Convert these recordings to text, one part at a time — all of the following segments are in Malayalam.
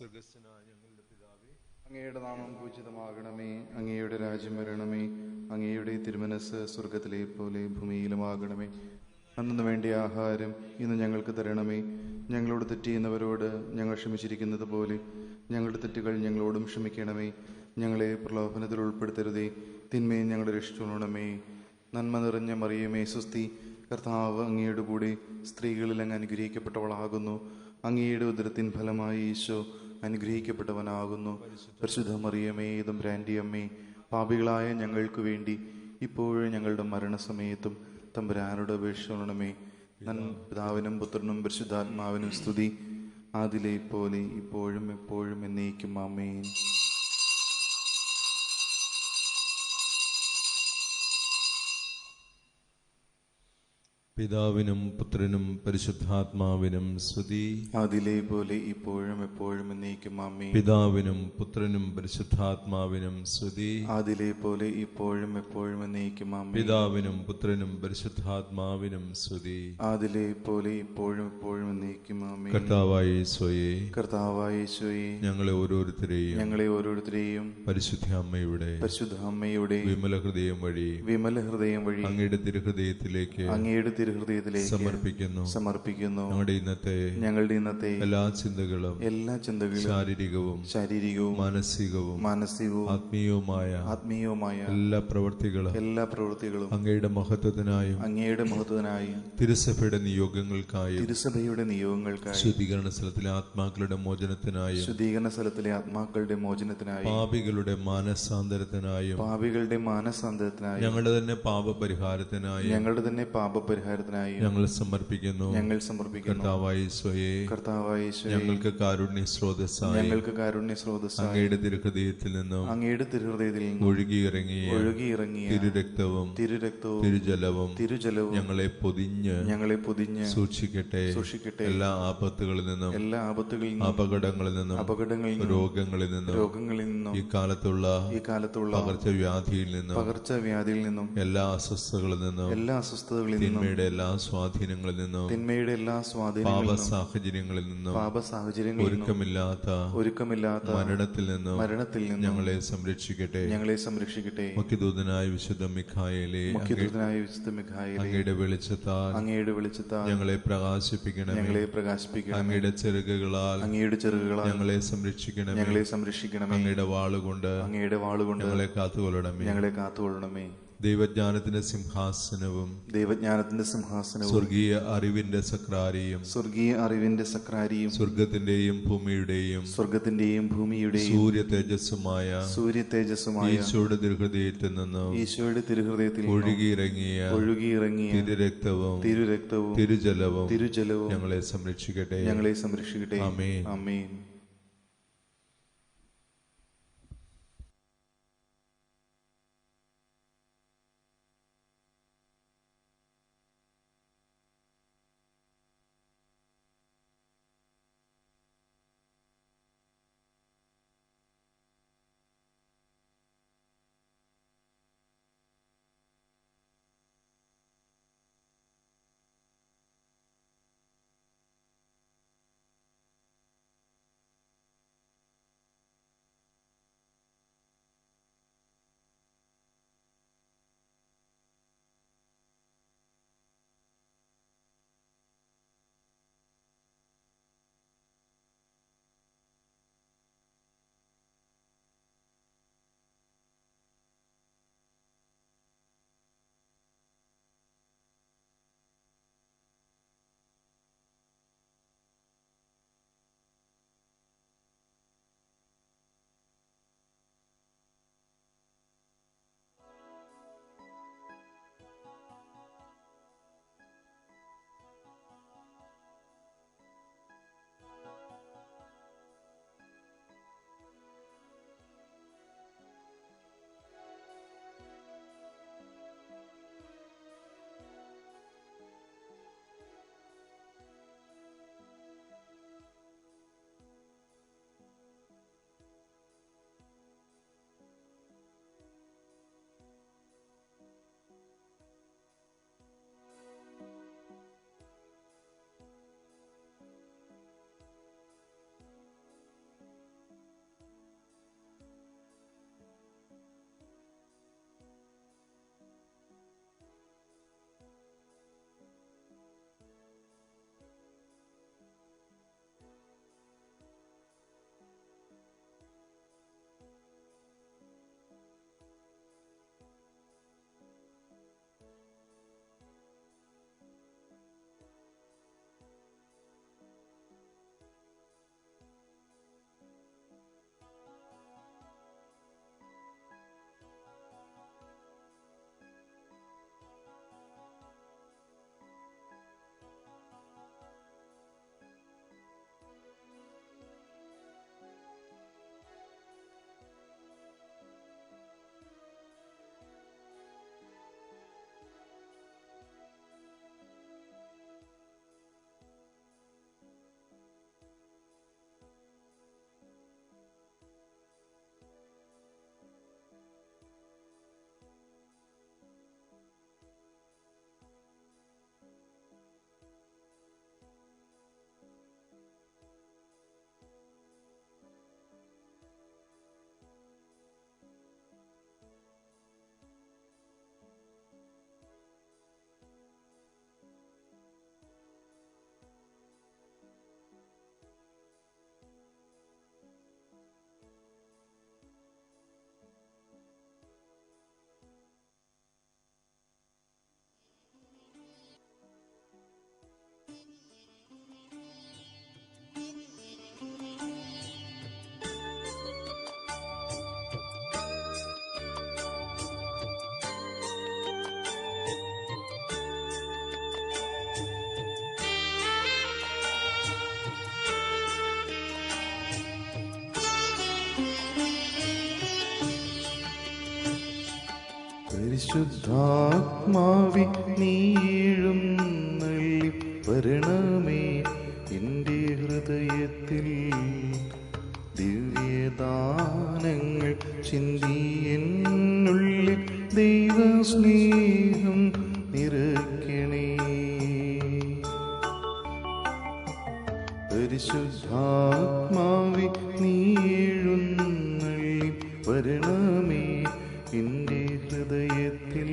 സ്വർഗസ്ഥനായ ഞങ്ങളുടെ പിതാവേ, അങ്ങയുടെ നാമം പൂജിതമാകണമേ. അങ്ങയുടെ രാജ്യം വരണമേ. അങ്ങയുടെ തിരുമനസ് സ്വർഗത്തിലെ പോലെ ഭൂമിയിലുമാകണമേ. അന്നു വേണ്ടിയ ആഹാരം ഇന്ന് ഞങ്ങൾക്ക് തരണമേ. ഞങ്ങളോട് തെറ്റ് ചെയ്യുന്നവരോട് ഞങ്ങൾ ക്ഷമിച്ചിരിക്കുന്നത് പോലെ ഞങ്ങളുടെ തെറ്റുകൾ ഞങ്ങളോടും ക്ഷമിക്കണമേ. ഞങ്ങളെ പ്രലോഭനത്തിൽ ഉൾപ്പെടുത്തരുതേ, തിന്മയെ ഞങ്ങളെ രക്ഷിച്ചുകൊള്ളണമേ. നന്മ നിറഞ്ഞ മറിയമേ സ്വസ്തി, കർത്താവ് അങ്ങയുടെ കൂടെ സ്ത്രീകളിൽ അങ്ങ് അനുഗ്രഹിക്കപ്പെട്ടവളാകുന്നു. അങ്ങയുടെ ഉദരത്തിൻ ഫലമായി ഈശോ അനുഗ്രഹിക്കപ്പെട്ടവനാകുന്നു. പരിശുദ്ധ മറിയമേ തമ്പുരാന്റെ അമ്മേ, പാപികളായ ഞങ്ങൾക്ക് വേണ്ടി ഇപ്പോഴും ഞങ്ങളുടെ മരണസമയത്തും തമ്പുരാനോട് അപേക്ഷിക്കണമേ. പിതാവിനും പുത്രനും പരിശുദ്ധാത്മാവിനും സ്തുതി, ആദിലെ പോലെ ഇപ്പോഴും എപ്പോഴും എന്നേക്കും ആമേൻ. പിതാവിനും പുത്രനും പരിശുദ്ധാത്മാവിനും സ്തുതി, ആദിലെ പോലെ ഇപ്പോഴും എപ്പോഴും എന്നേക്കും ആമേൻ. പിതാവിനും പുത്രനും പരിശുദ്ധാത്മാവിനും സ്തുതി, ആദിലെ പോലെ ഇപ്പോഴും എപ്പോഴും എന്നേക്കും ആമേൻ. പിതാവിനും പുത്രനും പരിശുദ്ധാത്മാവിനും സ്തുതി, ആദിലെ പോലെ ഇപ്പോഴും എപ്പോഴും എന്നേക്കും ആമേൻ. കർത്താവായ യേശുവേ, കർത്താവായ യേശുവേ, ഞങ്ങളെ ഓരോരുത്തരെയും പരിശുദ്ധ അമ്മയുടെ വിമല ഹൃദയം വഴി അങ്ങയുടെ തിരുഹൃദയത്തിലേക്ക് സമർപ്പിക്കുന്നു. ഞങ്ങളുടെ ഇന്നത്തെ എല്ലാ ചിന്തകളും ശാരീരികവും മാനസികവും ആത്മീയവുമായ എല്ലാ പ്രവൃത്തികളും അങ്ങയുടെ മഹത്വത്തിനായും തിരുസഭയുടെ നിയോഗങ്ങൾക്കായും ശുദ്ധീകരണ സ്ഥലത്തിലെ ആത്മാക്കളുടെ മോചനത്തിനായും പാപികളുടെ മാനസാന്തരത്തിനായും ഞങ്ങളുടെ തന്നെ പാപപരിഹാരത്തിനായും ഞങ്ങൾ സമർപ്പിക്കുന്നു. കർത്താവായ യേശുവേ, ഞങ്ങൾക്ക് കാരുണ്യ സ്രോതസ്സായി അങ്ങയുടെ തിരുഹൃദയത്തിൽ നിന്നും ഒഴുകിയിറങ്ങിയ തിരുരക്തവും തിരുജലവും ഞങ്ങളെ പൊതിഞ്ഞ് സൂക്ഷിക്കട്ടെ. എല്ലാ ആപത്തുകളിൽ നിന്നും അപകടങ്ങളിൽ നിന്നും രോഗങ്ങളിൽ നിന്നും ഈ കാലത്തുള്ള പകർച്ചവ്യാധിയിൽ നിന്നും എല്ലാ അസ്വസ്ഥതകളിൽ നിന്നും തിന്മയുടെ എല്ലാ സ്വാധീനങ്ങളിൽ നിന്നും പാപ സാഹചര്യങ്ങളിൽ നിന്നും ഒരുക്കമില്ലാത്ത മരണത്തിൽ നിന്നും ഞങ്ങളെ സംരക്ഷിക്കട്ടെ. മുഖ്യദൂതനായ വിശുദ്ധ മിഖായേലേ, അങ്ങയുടെ വെളിച്ചത്താൽ ഞങ്ങളെ പ്രകാശിപ്പിക്കണമേ. അങ്ങയുടെ ചെറുകുകളാൽ ഞങ്ങളെ സംരക്ഷിക്കണമേ. അങ്ങയുടെ വാളുകൊണ്ട് ഞങ്ങളെ കാത്തുകൊള്ളണമേ. ദൈവജ്ഞാനത്തിന്റെ സിംഹാസനവും സ്വർഗീയ അറിവിന്റെ സക്രാരിയും സ്വർഗത്തിന്റെയും ഭൂമിയുടെയും സൂര്യ തേജസ്സുമായ ഈശോയുടെ തിരുഹൃദയത്തിൽ ഒഴുകിയിറങ്ങിയ തിരുരക്തവും തിരുജലവും ഞങ്ങളെ സംരക്ഷിക്കട്ടെ. ആമേൻ. പരിശുദ്ധാത്മാവി നീഴുന്നള്ളി വരണമേ എൻ്റെ ഹൃദയത്തിൽ. ദിവ്യദാനങ്ങൾ ചിന്തി എന്നുള്ളിൽ ദൈവസ്നേഹം നിറയ്ക്കണേ. പരിശുദ്ധാത്മാവി നീഴുന്നള്ളി വരണമേ എൻ്റെ ഹൃദയത്തിൽ.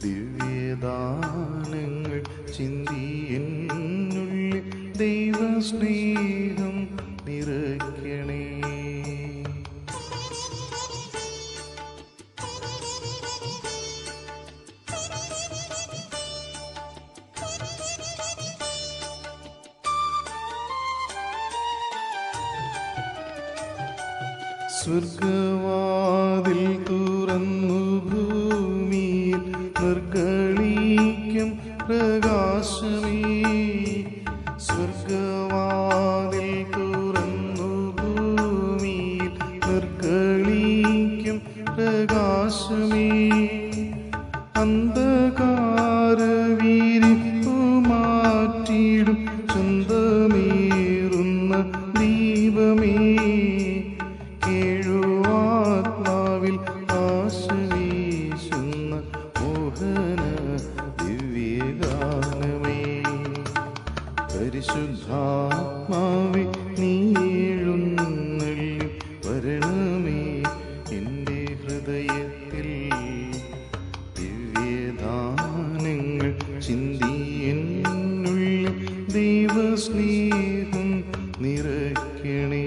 ദിവ്യദാനങ്ങൾ ചിന്തി എന്നുള്ളിൽ ദൈവസ്നേഹം നിറയ്ക്കണേ. സ്വർഗവാതിൽ തുറന്നു ഭൂമിയിൽ നിർഗളിക്കും പ്രകാശമേ. സ്വർഗവാതിൽ തുറന്നു ഭൂമിയിൽ നിർഗളിക്കും പ്രകാശമേ. അന്ധകാരവിരിപ്പു മാറ്റിടും ചന്തമേറുന്ന ദീപമേ. ആത്മാവിൽ ആശ്വീശുന്ന മോഹന ദിവ്യഗാനമേ. പരിശുദ്ധാത്മാവി നീഴുന്നള്ളി വരണമേ എൻ്റെ ഹൃദയത്തിൽ. ദിവ്യദാനങ്ങൾ ചിന്തി എന്നുള്ളിൽ ദൈവസ്നേഹം നിറയ്ക്കണേ.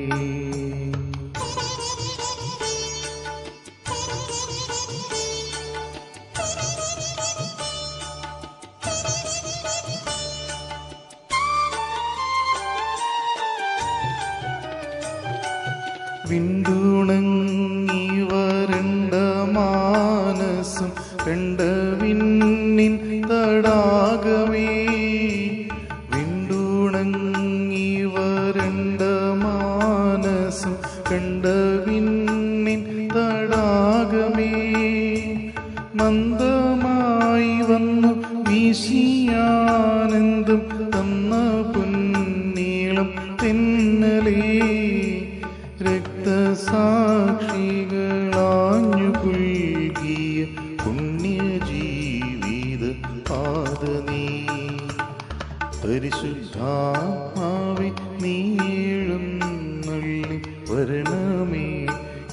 വിണ്ടുണങ്ങി വരണ്ട മാനസം കണ്ട വിണ്ണിൻ തടാകമേ. വിണ്ടുണങ്ങി വരണ്ട മാനസം കണ്ട വിണ്ണിൻ തടാകമേ. മന്ദമായി വന്നു വീശിയാനന്ദം തന്ന പൊന്നീളം തെന്നലേ. രക്തസാക്ഷികളാഞ്ഞു പുൽകിയ പുണ്യജീവിത പാദനീ. പരിശുദ്ധാത്മാവി നീഴുന്നള്ളി വരണമേ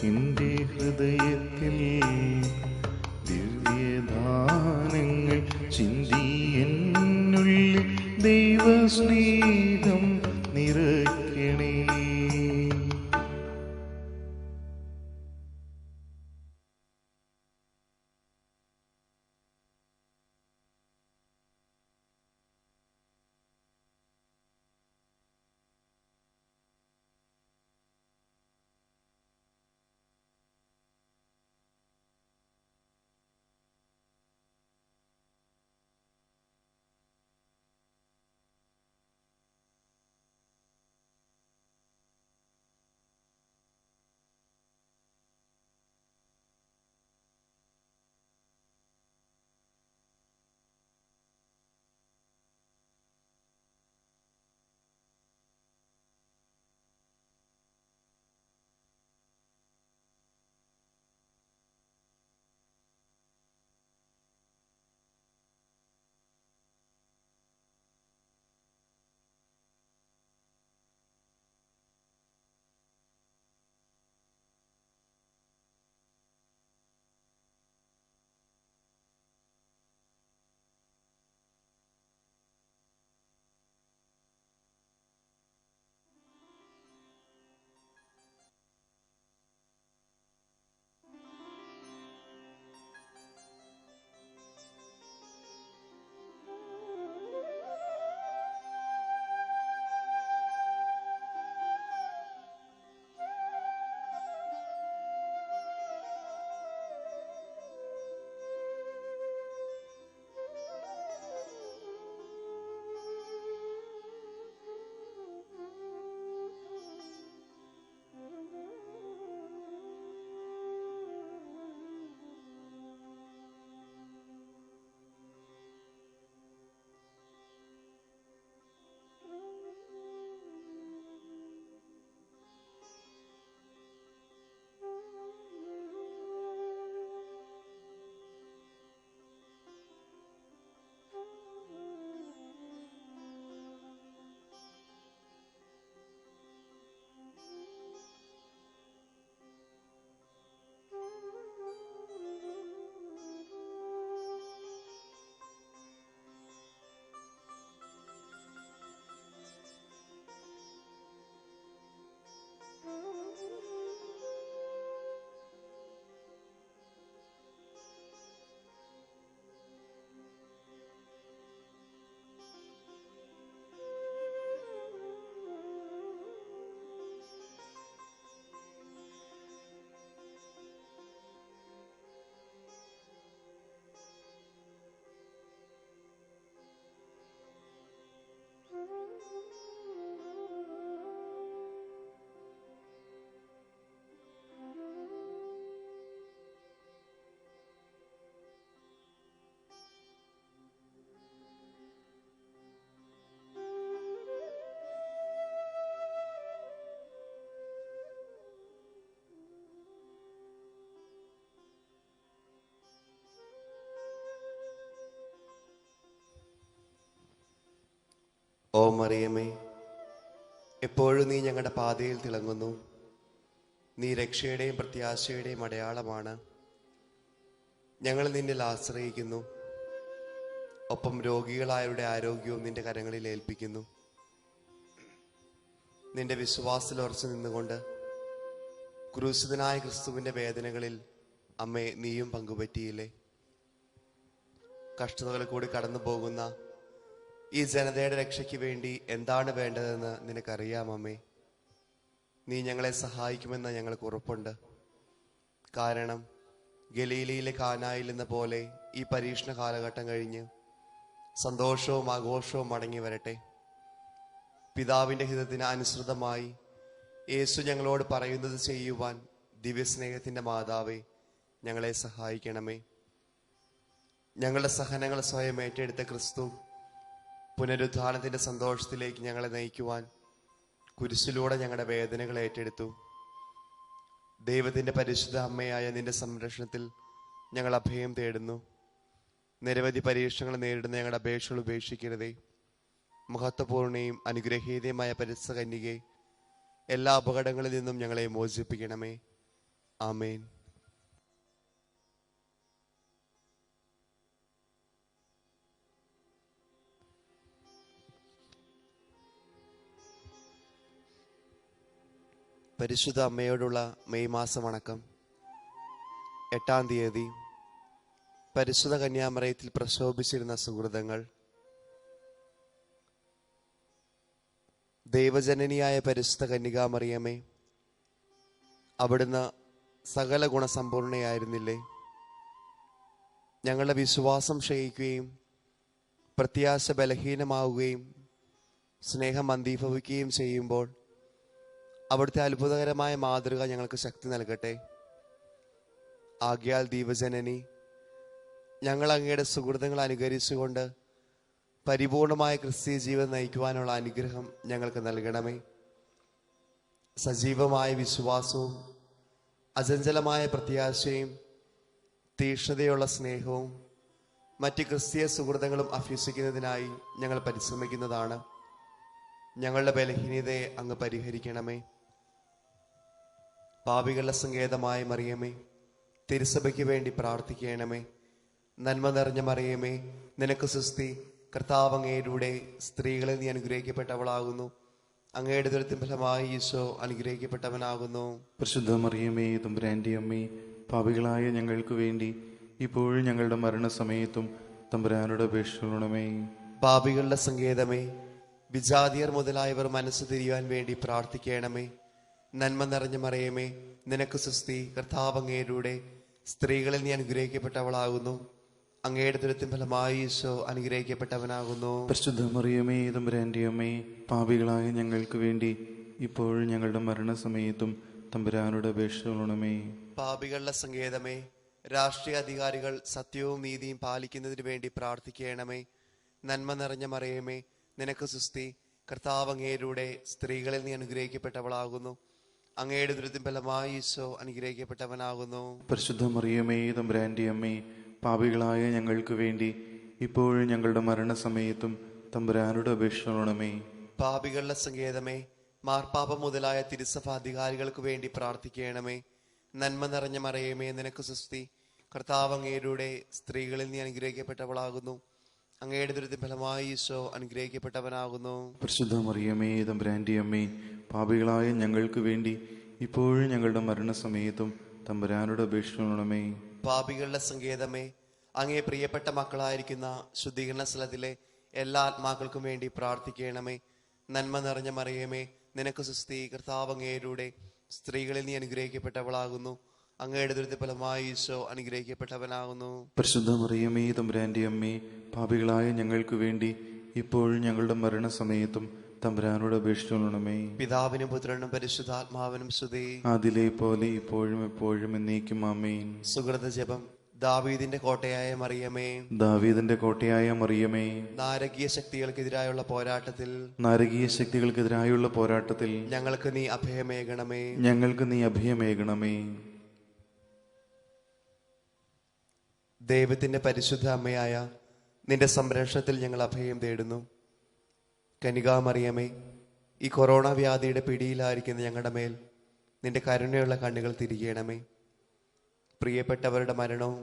എൻ്റെ ഹൃദയത്തിൽ. ദിവ്യദാനങ്ങൾ ചിന്തി എന്നുള്ളിൽ ദൈവസ്നേഹം നിറയ്ക്കണേ. ഓ മറിയമേ, എപ്പോഴും നീ ഞങ്ങളുടെ പാതയിൽ തിളങ്ങുന്നു. നീ രക്ഷയുടെയും പ്രത്യാശയുടെയും അടയാളമാണ്. ഞങ്ങൾ നിന്നിൽ ആശ്രയിക്കുന്നു. ഒപ്പം രോഗികളായവരുടെ ആരോഗ്യവും നിന്റെ കരങ്ങളിൽ ഏൽപ്പിക്കുന്നു. നിന്റെ വിശ്വാസത്തിൽ ഉറച്ചു നിന്നുകൊണ്ട് ക്രൂശിതനായ ക്രിസ്തുവിന്റെ വേദനകളിൽ അമ്മേ നീയും പങ്കുപറ്റിയില്ലേ? കഷ്ടതകളിൽ കൂടി കടന്നു പോകുന്ന ഈ ജനതയുടെ രക്ഷയ്ക്ക് വേണ്ടി എന്താണ് വേണ്ടതെന്ന് നിനക്കറിയാം അമ്മേ. നീ ഞങ്ങളെ സഹായിക്കുമെന്ന് ഞങ്ങൾക്ക് ഉറപ്പുണ്ട്. കാരണം ഗലീലയിലെ കാനായിൽ എന്ന പോലെ ഈ പരീക്ഷണ കാലഘട്ടം കഴിഞ്ഞ് സന്തോഷവും ആഘോഷവും മടങ്ങി വരട്ടെ. പിതാവിൻ്റെ ഹിതത്തിന് അനുസൃതമായി യേശു ഞങ്ങളോട് പറയുന്നത് ചെയ്യുവാൻ ദിവ്യസ്നേഹത്തിൻ്റെ മാതാവേ ഞങ്ങളെ സഹായിക്കണമേ. ഞങ്ങളുടെ സഹനങ്ങൾ സ്വയം ഏറ്റെടുത്ത ക്രിസ്തു പുനരുദ്ധാനത്തിൻ്റെ സന്തോഷത്തിലേക്ക് ഞങ്ങളെ നയിക്കുവാൻ കുരിശിലൂടെ ഞങ്ങളുടെ വേദനകൾ ഏറ്റെടുത്തു. ദൈവത്തിൻ്റെ പരിശുദ്ധ അമ്മയായ നിന്റെ സംരക്ഷണത്തിൽ ഞങ്ങൾ അഭയം തേടുന്നു. നിരവധി പരീക്ഷണങ്ങൾ നേരിടുന്ന ഞങ്ങളുടെ അപേക്ഷകൾ ഉപേക്ഷിക്കരുതേ. മഹത്വപൂർണ്ണയും അനുഗ്രഹീതയുമായ പരിശുദ്ധ കന്യകേ, എല്ലാ അപകടങ്ങളിൽ നിന്നും ഞങ്ങളെ മോചിപ്പിക്കണമേ. ആമേൻ. പരിശുദ്ധ അമ്മയോടുള്ള മെയ് മാസം വണക്കം. 8-ാം തീയതി പരിശുദ്ധ കന്യാമറയത്തിൽ പ്രശോഭിച്ചിരുന്ന സുഹൃതങ്ങൾ. ദൈവജനനിയായ പരിശുദ്ധ കന്യകാമറിയമേ, അവിടുന്ന് സകല ഗുണസമ്പൂർണയായിരുന്നില്ലേ? ഞങ്ങളുടെ വിശ്വാസം ക്ഷയിക്കുകയും പ്രത്യാശ ബലഹീനമാവുകയും സ്നേഹം മന്ദീഭവിക്കുകയും ചെയ്യുമ്പോൾ അവിടുത്തെ അത്ഭുതകരമായ മാതൃക ഞങ്ങൾക്ക് ശക്തി നൽകട്ടെ. ആഗ്യാൽ ദൈവജനനി, ഞങ്ങൾ അങ്ങയുടെ സുഹൃത്തുക്കൾ അനുകരിച്ചുകൊണ്ട് പരിപൂർണമായ ക്രിസ്തീയ ജീവിതം നയിക്കുവാനുള്ള അനുഗ്രഹം ഞങ്ങൾക്ക് നൽകണമേ. സജീവമായ വിശ്വാസവും അചഞ്ചലമായ പ്രത്യാശയും തീക്ഷ്ണതയുള്ള സ്നേഹവും മറ്റ് ക്രിസ്തീയ സുഹൃത്തുക്കളും അഭ്യസിക്കുന്നതിനായി ഞങ്ങൾ പരിശ്രമിക്കുന്നതാണ്. ഞങ്ങളുടെ ബലഹീനതയെ അങ്ങ് പരിഹരിക്കണമേ. പാപികളുടെ സങ്കേതമായ മറിയമേ, തിരുസഭയ്ക്ക് വേണ്ടി പ്രാർത്ഥിക്കണമേ. നന്മ നിറഞ്ഞ മറിയമേ, നിനക്ക് സ്തുതി. കർത്താവ് അങ്ങയിലൂടെ സ്ത്രീകളിൽ നീ അനുഗ്രഹിക്കപ്പെട്ടവളാകുന്നു. അങ്ങയുടെ ദുരിതത്തിൻ ഫലമായി ഈശോ അനുഗ്രഹിക്കപ്പെട്ടവനാകുന്നു. പരിശുദ്ധ മറിയമേ, തമ്പുരാന്റെ അമ്മേ, പാപികളായ ഞങ്ങൾക്ക് വേണ്ടി ഇപ്പോഴും ഞങ്ങളുടെ മരണസമയത്തും തമ്പുരാനോട് അപേക്ഷിക്കണമേ. പാപികളുടെ സങ്കേതമേ, വിജാതിയർ മുതലായവർ മനസ്സ് തിരിയുവാൻ വേണ്ടി പ്രാർത്ഥിക്കണമേ. നന്മ നിറഞ്ഞ മറിയമേ, നിനക്ക് സ്തുതി. കർത്താവ് അങ്ങയിലൂടെ സ്ത്രീകളിൽ നീ അനുഗ്രഹിക്കപ്പെട്ടവളാകുന്നു. അങ്ങയുടെ ദുരിതത്തിൻ ഫലമായി ഈശോ അനുഗ്രഹിക്കപ്പെട്ടവനാകുന്നു. പരിശുദ്ധ മറിയമേ, തമ്പുരാന്റെ അമ്മേ, പാപികളായ ഞങ്ങൾക്ക് വേണ്ടി ഇപ്പോഴും ഞങ്ങളുടെ മരണസമയത്തും തമ്പുരാനോട് അപേക്ഷിക്കണമേ. പാപികളുടെ സങ്കേതമേ, രാഷ്ട്രീയ അധികാരികൾ സത്യവും നീതിയും പാലിക്കുന്നതിന് വേണ്ടി പ്രാർത്ഥിക്കണമേ. നന്മ നിറഞ്ഞ മറിയമേ, നിനക്ക് സ്തുതി. കർത്താവ് അങ്ങയിലൂടെ സ്ത്രീകളിൽ നീ അനുഗ്രഹിക്കപ്പെട്ടവളാകുന്നു. അങ്ങയുടെ ദുരിതത്തിൻ ഫലമായി ഈശോ അനുഗ്രഹിക്കപ്പെട്ടവനാകുന്നു. പരിശുദ്ധ മറിയമേ, തമ്പുരാന്റെ അമ്മേ, പാപികളായ ഞങ്ങൾക്ക് വേണ്ടി ഇപ്പോഴും ഞങ്ങളുടെ മരണസമയത്തും തമ്പുരാനോട് അപേക്ഷിക്കണമേ. പാപികളുടെ സങ്കേതമേ, മാർപ്പാപ്പ മുതലായ തിരുസഭ അധികാരികൾക്ക് വേണ്ടി പ്രാർത്ഥിക്കണമേ. നന്മ നിറഞ്ഞ മറിയമേ, നിനക്ക് സ്തുതി. കർത്താവ് അങ്ങയിലൂടെ സ്ത്രീകളിൽ നീ അനുഗ്രഹിക്കപ്പെട്ടവളാകുന്നു. അങ്ങയുടെ ദുരിതത്തിൻ ഫലമായി ഈശോ അനുഗ്രഹിക്കപ്പെട്ടവനാകുന്നു. പരിശുദ്ധ മറിയമേ, തമ്പുരാന്റെ അമ്മേ, പാപികളായ ഞങ്ങൾക്ക് വേണ്ടി ഇപ്പോഴും ഞങ്ങളുടെ മരണസമയത്തും തമ്പുരാനോട് അപേക്ഷിക്കണമേ. പാപികളുടെ സങ്കേതമേ, അങ്ങേ പ്രിയപ്പെട്ട മക്കളായിരിക്കുന്ന ശുദ്ധീകരണ സ്ഥലത്തിലെ എല്ലാ ആത്മാക്കൾക്കും വേണ്ടി പ്രാർത്ഥിക്കണമേ. നന്മ നിറഞ്ഞ മറിയമേ, നിനക്ക് സ്തുതി. കർത്താവ് അങ്ങയിലൂടെ സ്ത്രീകളിൽ നീ അനുഗ്രഹിക്കപ്പെട്ടവളാകുന്നു. അങ്ങയുടെ ദുരിതത്തിൻ ഫലമായി ഈശോ അനുഗ്രഹിക്കപ്പെട്ടവനാകുന്നു. പരിശുദ്ധ മറിയമേ, തമ്പുരാന്റെ അമ്മേ, പാപികളായ ഞങ്ങൾക്ക് വേണ്ടി ഇപ്പോഴും ഞങ്ങളുടെ മരണസമയത്തും തമ്പുരാനോട് അപേക്ഷിക്കണമേ. പിതാവിനും പുത്രനും പരിശുദ്ധാത്മാവിനും സ്തുതി. അതിലെ പോലെ ഇപ്പോഴും എപ്പോഴും എന്നേക്കും ആമേൻ. സുഹൃത ജപം. ദാവീദിന്റെ കോട്ടയായ മറിയമേ, ദാവീദിന്റെ കോട്ടയായ മറിയമേ, നാരകീയ ശക്തികൾക്കെതിരായുള്ള പോരാട്ടത്തിൽ ഞങ്ങൾക്ക് നീ അഭയമേകണമേ. ഞങ്ങൾക്ക് നീ അഭയമേകണമേ. ദൈവത്തിന്റെ പരിശുദ്ധ അമ്മയായ നിന്റെ സംരക്ഷണത്തിൽ ഞങ്ങൾ അഭയം തേടുന്നു. കനികാമറിയമേ, ഈ കൊറോണ വ്യാധിയുടെ പിടിയിലായിരിക്കുന്ന ഞങ്ങളുടെ മേൽ നിന്റെ കരുണയുള്ള കണ്ണുകൾ തിരികണമേ. പ്രിയപ്പെട്ടവരുടെ മരണവും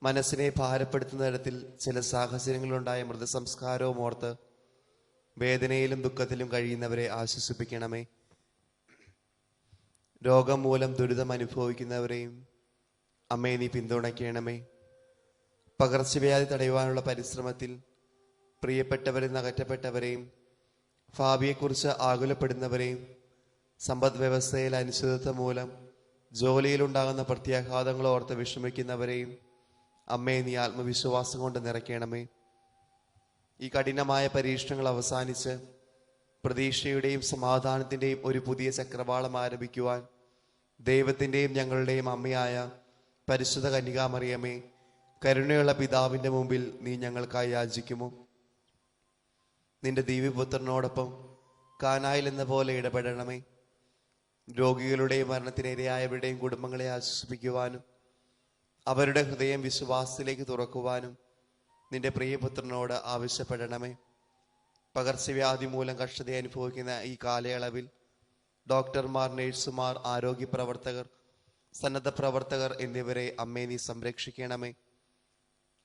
മനസ്സിനെ ഭാരപ്പെടുത്തുന്ന തരത്തിൽ ചില സാഹചര്യങ്ങളുണ്ടായ മൃതസംസ്കാരവും ഓർത്ത് വേദനയിലും ദുഃഖത്തിലും കഴിയുന്നവരെ ആശ്വസിപ്പിക്കണമേ. രോഗം മൂലം ദുരിതം അനുഭവിക്കുന്നവരെയും അമ്മേ നീ പിന്തുണയ്ക്കണമേ. പകർച്ചവ്യാധി തടയുവാനുള്ള പരിശ്രമത്തിൽ പ്രിയപ്പെട്ടവരിൽ അകറ്റപ്പെട്ടവരെയും ഭാവിയെക്കുറിച്ച് ആകുലപ്പെടുന്നവരെയും സമ്പദ് വ്യവസ്ഥയിൽ അനിശ്ചിതത്വം മൂലം ജോലിയിലുണ്ടാകുന്ന പ്രത്യാഘാതങ്ങൾ ഓർത്ത് വിഷമിക്കുന്നവരെയും അമ്മേ നീ ആത്മവിശ്വാസം കൊണ്ട് നിറയ്ക്കണമേ. ഈ കഠിനമായ പരീക്ഷണങ്ങൾ അവസാനിച്ച് പ്രതീക്ഷയുടെയും സമാധാനത്തിൻ്റെയും ഒരു പുതിയ ചക്രവാളം ആരംഭിക്കുവാൻ ദൈവത്തിൻ്റെയും ഞങ്ങളുടെയും അമ്മയായ പരിശുദ്ധ കന്യകാമറിയമേ, കരുണയുള്ള പിതാവിൻ്റെ മുമ്പിൽ നീ ഞങ്ങൾക്കായി യാചിക്കുമോ? നിന്റെ ദിവ്യപുത്രനോടൊപ്പം കാനായിൽ എന്ന പോലെ ഇടപെടണമേ. രോഗികളുടെയും മരണത്തിനിരയായവരുടെയും കുടുംബങ്ങളെ ആശ്വസിപ്പിക്കുവാനും അവരുടെ ഹൃദയം വിശ്വാസത്തിലേക്ക് തുറക്കുവാനും നിന്റെ പ്രിയപുത്രനോട് ആവശ്യപ്പെടണമേ. പകർച്ചവ്യാധി മൂലം കഷ്ടത അനുഭവിക്കുന്ന ഈ കാലയളവിൽ ഡോക്ടർമാർ, നഴ്സുമാർ, ആരോഗ്യ പ്രവർത്തകർ, സന്നദ്ധ പ്രവർത്തകർ എന്നിവരെ അമ്മേ നീ സംരക്ഷിക്കണമേ.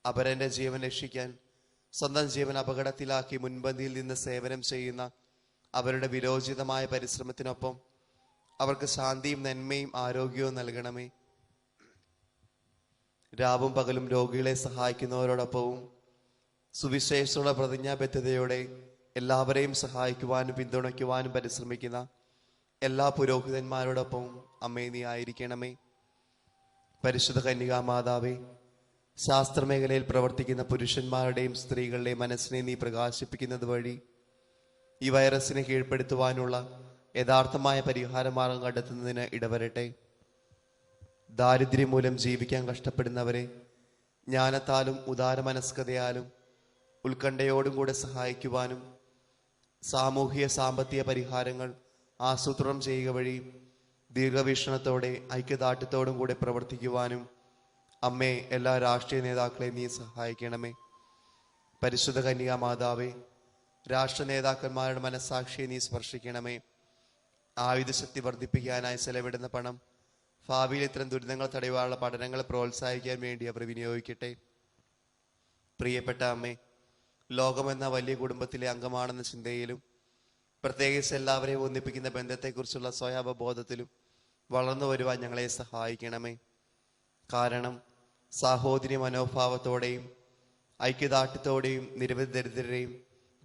അപരന്റെ ജീവൻ രക്ഷിക്കാൻ സ്വന്തം ജീവൻ അപകടത്തിലാക്കി മുൻപന്തിയിൽ നിന്ന് സേവനം ചെയ്യുന്ന അവരുടെ വിരോചിതമായ പരിശ്രമത്തിനൊപ്പം അവർക്ക് ശാന്തിയും നന്മയും ആരോഗ്യവും നൽകണമേ. രാവും പകലും രോഗികളെ സഹായിക്കുന്നവരോടൊപ്പവും സുവിശേഷമുള്ള പ്രതിജ്ഞാബദ്ധതയോടെ എല്ലാവരെയും സഹായിക്കുവാനും പിന്തുണയ്ക്കുവാനും പരിശ്രമിക്കുന്ന എല്ലാ പുരോഹിതന്മാരോടൊപ്പം അമ്മേ നീ ആയിരിക്കണമേ. പരിശുദ്ധ കന്യകാമാതാവേ, ശാസ്ത്രമേഖലയിൽ പ്രവർത്തിക്കുന്ന പുരുഷന്മാരുടെയും സ്ത്രീകളുടെയും മനസ്സിനെ നീ പ്രകാശിപ്പിക്കുന്നത് വഴി ഈ വൈറസിനെ കീഴ്പ്പെടുത്തുവാനുള്ള യഥാർത്ഥമായ പരിഹാരമാർഗം കണ്ടെത്തുന്നതിന് ഇടവരട്ടെ. ദാരിദ്ര്യം മൂലം ജീവിക്കാൻ കഷ്ടപ്പെടുന്നവരെ ജ്ഞാനത്താലും ഉദാരമനസ്കതയാലും ഉത്കണ്ഠയോടും കൂടെ സഹായിക്കുവാനും സാമൂഹിക സാമ്പത്തിക പരിഹാരങ്ങൾ ആസൂത്രണം ചെയ്യുക വഴി ദീർഘവീക്ഷണത്തോടെ ഐക്യദാർഢ്യത്തോടും കൂടെ പ്രവർത്തിക്കുവാനും അമ്മേ എല്ലാ രാഷ്ട്രീയ നേതാക്കളെയും നീ സഹായിക്കണമേ. പരിശുദ്ധ കന്യകാമാതാവേ, രാഷ്ട്ര നേതാക്കന്മാരുടെ മനസ്സാക്ഷിയെ നീ സ്പർശിക്കണമേ. ആയുധശക്തി വർദ്ധിപ്പിക്കാനായി ചെലവിടുന്ന പണം ഭാവിയിൽ ഇത്തരം ദുരിതങ്ങൾ തടയുവാനുള്ള പഠനങ്ങളെ പ്രോത്സാഹിക്കാൻ വേണ്ടി അവർ വിനിയോഗിക്കട്ടെ. പ്രിയപ്പെട്ട അമ്മേ, ലോകമെന്ന വലിയ കുടുംബത്തിലെ അംഗമാണെന്ന ചിന്തയിലും പ്രത്യേകിച്ച് എല്ലാവരെയും ഒന്നിപ്പിക്കുന്ന ബന്ധത്തെക്കുറിച്ചുള്ള സ്വയാവബോധത്തിലും വളർന്നു വരുവാൻ ഞങ്ങളെ സഹായിക്കണമേ. കാരണം സാഹോദര്യ മനോഭാവത്തോടെയും ഐക്യദാർഢ്യത്തോടെയും നിരവധി ദരിദ്രരെയും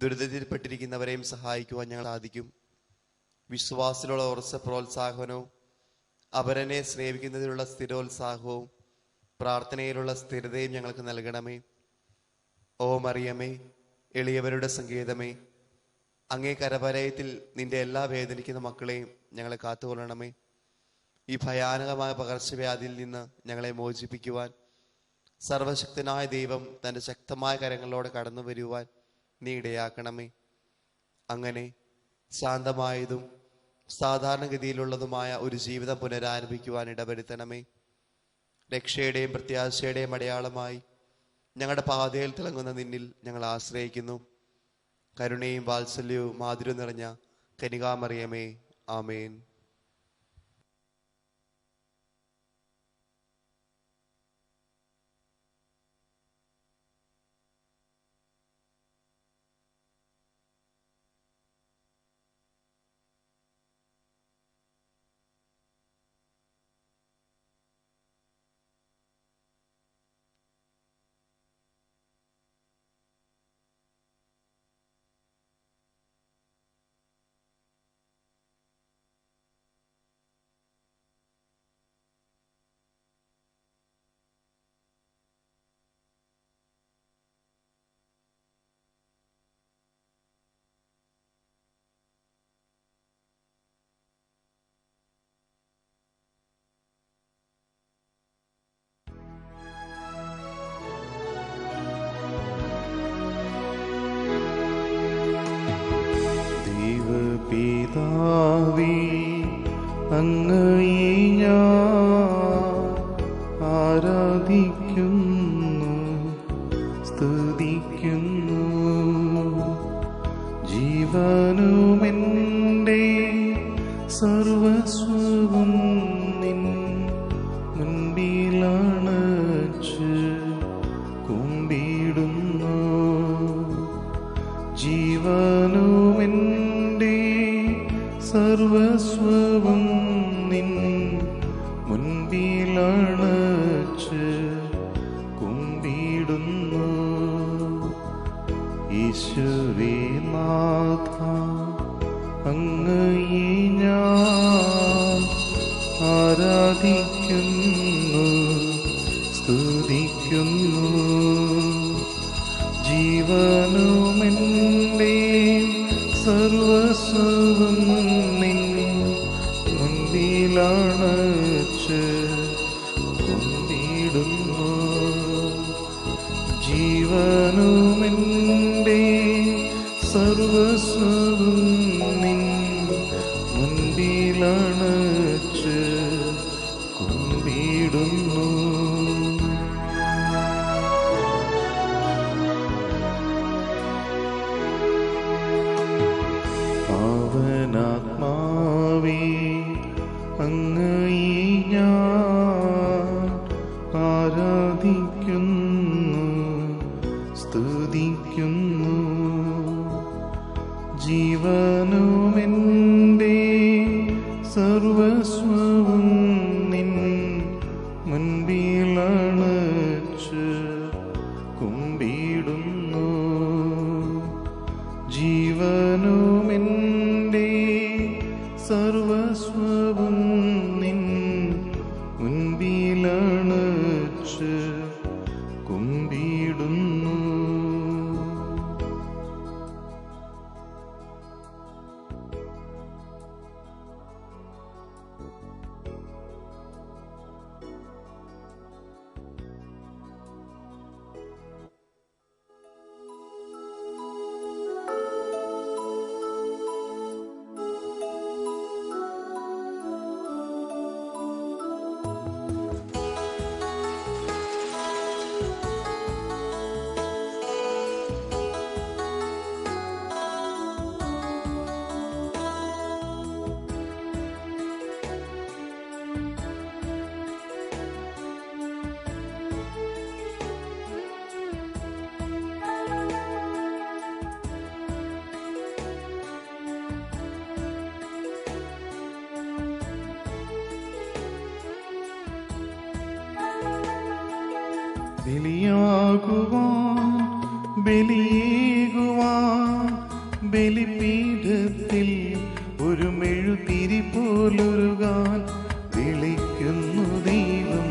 ദുരിതത്തിൽപ്പെട്ടിരിക്കുന്നവരെയും സഹായിക്കുവാൻ ഞങ്ങൾ സാധിക്കും. വിശ്വാസത്തിലുള്ള ഉറച്ച പ്രോത്സാഹനവും അപരനെ സ്നേഹിക്കുന്നതിലുള്ള സ്ഥിരോത്സാഹവും പ്രാർത്ഥനയിലുള്ള സ്ഥിരതയും ഞങ്ങൾക്ക് നൽകണമേ. ഓ മറിയമേ, എളിയവരുടെ സങ്കേതമേ, അങ്ങേ കരവലയത്തിൽ നിന്റെ എല്ലാ വേദനിക്കുന്ന മക്കളെയും ഞങ്ങളെ കാത്തുകൊള്ളണമേ. ഈ ഭയാനകമായ പകർച്ചവ്യാധിയിൽ നിന്ന് ഞങ്ങളെ മോചിപ്പിക്കുവാൻ സർവശക്തനായ ദൈവം തൻ്റെ ശക്തമായ കരങ്ങളോടെ കടന്നു വരുവാൻ നീ ഇടയാക്കണമേ. അങ്ങനെ ശാന്തമായതും സാധാരണഗതിയിലുള്ളതുമായ ഒരു ജീവിതം പുനരാരംഭിക്കുവാൻ ഇടവരുത്തണമേ. രക്ഷയുടെയും പ്രത്യാശയുടെയും അടയാളമായി ഞങ്ങളുടെ പാതയിൽ തിളങ്ങുന്ന നിന്നിൽ ഞങ്ങൾ ആശ്രയിക്കുന്നു. കരുണയും വാത്സല്യവും മാധുര്യം നിറഞ്ഞ കന്യകാമറിയമേ, ആമേൻ. പിതാവേ, അങ്ങയെ ഞാൻ ആരാധിക്കുന്നു, സ്തുതിക്കുന്നു. ജീവ നിൻ മുൻപിലണച്ച് കുമ്പിടുന്നു. ഈശ്വരേ നാഥ, അങ്ങയെ ഞാൻ ആരാധിക്കുന്നു, സ്തുതിക്കുന്നു. ജീവനുമെൻ്റെ സർവസ്വവും നിൻ മുൻപിലണച്ച് കുമ്പിടുന്നു. ജീവനുമെൻ്റെ സർവസ്വവും നിൻ മുൻപിലണച്ച് കുമ്പിടുന്നു. പാവനാത്മാവേ, അങ്ങയെ ഞാൻ ആരാധിക്കുന്നു, സ്തുതിക്കുന്നു. ജീവനുമെൻ്റെ സർവസ്വവും നിൻ മുൻപിലണച്ച് കുമ്പിടുന്നു. ജീവനുമെൻ്റെ സർവസ്വവും നിൻ മുൻപിലണച്ച് കുമ്പിടുന്നു. ബലിയാകുവാൻ, ബലിയേകുവാൻ, ബലിപീഠത്തിൽ ഒരു മെഴുതിരി പോലൊരുകാൻ വിളിക്കുന്നു ദൈവം,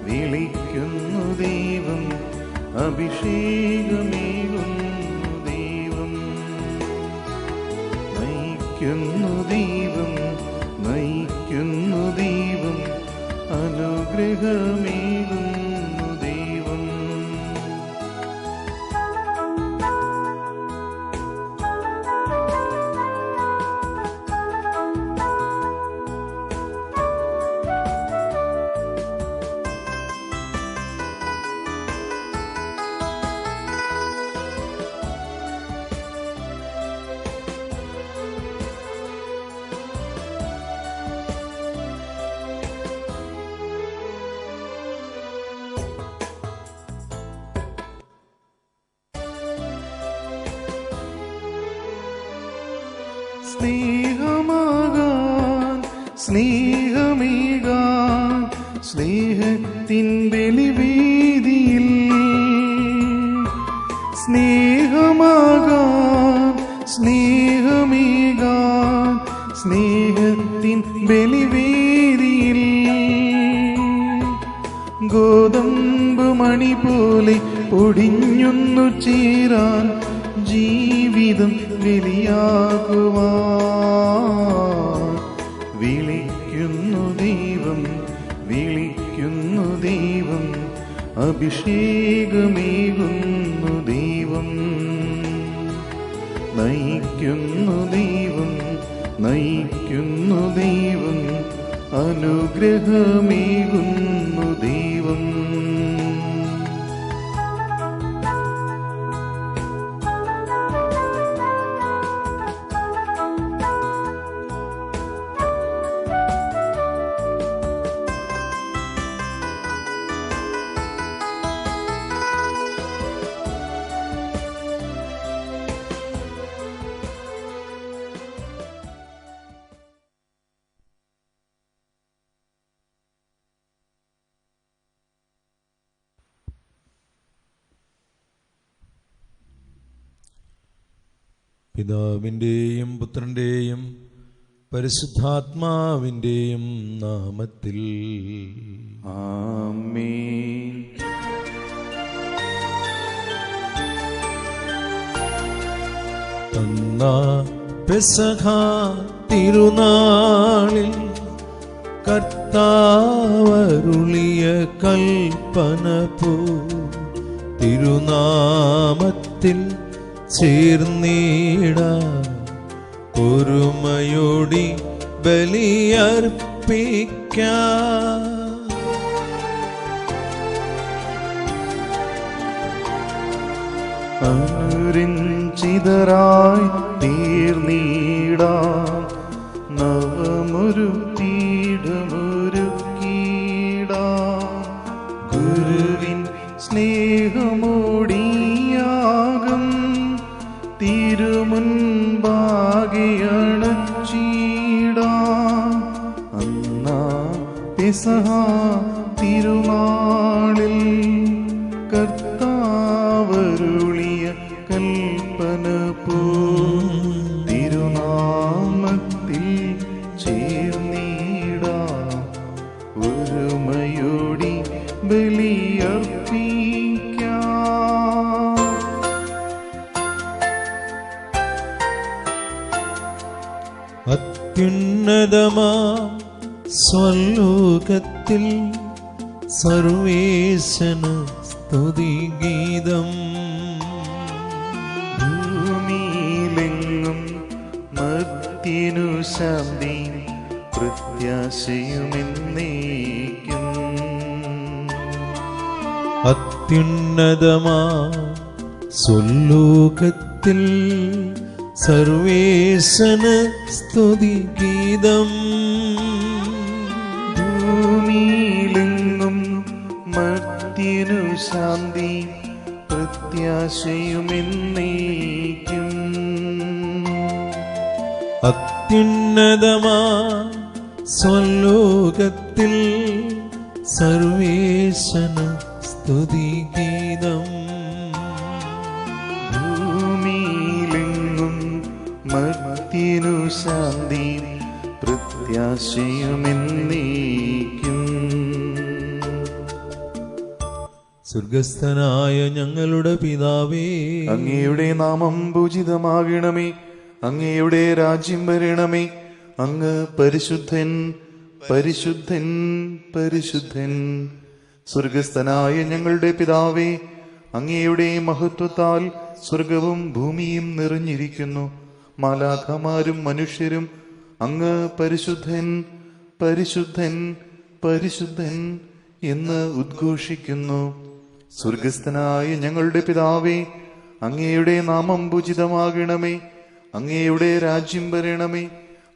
വിളിക്കുന്നു ദൈവം. അഭിഷേകമേകുന്നു ദൈവം, നയിക്കുന്നു ദൈവം, നയിക്കുന്നു ദൈവം. അനുഗ്രഹമേകുന്നു ദൈവം. സ്നേഹമാകാൻ, സ്നേഹമേകാൻ, സ്നേഹത്തിൻ ബലിവേദിയിൽ. സ്നേഹമാകാൻ, സ്നേഹമേകാൻ, സ്നേഹത്തിൻ ബലിവേദിയിൽ. ഗോതമ്പ് മണി പോലെ പൊടിഞ്ഞൊന്നു ചേരാൻ ജീവിതം ബലിയാകുവാൻ വിളിക്കുന്നു ദൈവം, വിളിക്കുന്നു ദൈവം. അഭിഷേകമേകുന്നു ദൈവം, നയിക്കുന്നു ദൈവം, നയിക്കുന്നു ദൈവം. അനുഗ്രഹമേകുന്നു ദൈവം. പിതാവിൻ്റെയും പുത്രൻ്റെയും പരിശുദ്ധാത്മാവിൻ്റെയും നാമത്തിൽ ആമേൻ. പെസഹ തിരുനാളിൽ കർത്താവരുളിയ കൽപ്പന പോ തിരുനാമത്തിൽ ചേർന്നിടാം ഒരുമയോടി ബലിയർപ്പിക്കാം. അനുരഞ്ജിതരായി തീർന്നിടാം നവമൊരു പീഠമൊരുക്കിടാം. ഗുരുവിൻ സ്നേഹമോടിയാകും തിരുമുൻപാകെ അണച്ചിടാം. അന്നാ പെസഹ തിരുനാളിൽ കർത്താവരുളിയ കൽപ്പന പോ തിരുനാമത്തിൽ ചേർന്നിടാം ഒരുമയോടി ബലിയർപ്പിക്കാം. അത്യുന്നതമാ സ്വലോകത്തിൽ സർവേശന് സ്തുതിഗീതം. ഭൂമിയിലെങ്ങും മർത്യനു ശാന്തി പ്രത്യാശയുമെന്നേക്കും. അത്യുന്നതമാ സ്വലോകത്തിൽ സർവേശന് സ്തുതിഗീതം. ഭൂമിയിലെങ്ങും മർത്യനു ശാന്തി പ്രത്യാശയുമെന്നേക്കും. അത്യുന്നതമാ സ്വലോകത്തിൽ സർവേശന് സ്തുതിഗീതം. ഭൂമിയിലെങ്ങും മർത്യനു ശാന്തി പ്രത്യാശയുമെന്നേക്കും. സ്വർഗസ്ഥനായ ഞങ്ങളുടെ പിതാവേ, അങ്ങയുടെ നാമം പൂജിതമാകണമേ. അങ്ങയുടെ രാജ്യം വരണമേ. അങ്ങ് പരിശുദ്ധൻ പരിശുദ്ധൻ പരിശുദ്ധൻ. സ്വർഗസ്ഥനായ ഞങ്ങളുടെ പിതാവേ, അങ്ങയുടെ മഹത്വത്താൽ സ്വർഗവും ഭൂമിയും നിറഞ്ഞിരിക്കുന്നു. മാലാഖമാരും മനുഷ്യരും അങ്ങ് പരിശുദ്ധൻ പരിശുദ്ധൻ പരിശുദ്ധൻ എന്ന് ഉദ്ഘോഷിക്കുന്നു. സ്വർഗസ്ഥനായ ഞങ്ങളുടെ പിതാവേ, അങ്ങയുടെ നാമം പൂജിതമാകണമേ. അങ്ങയുടെ രാജ്യം വരണമേ.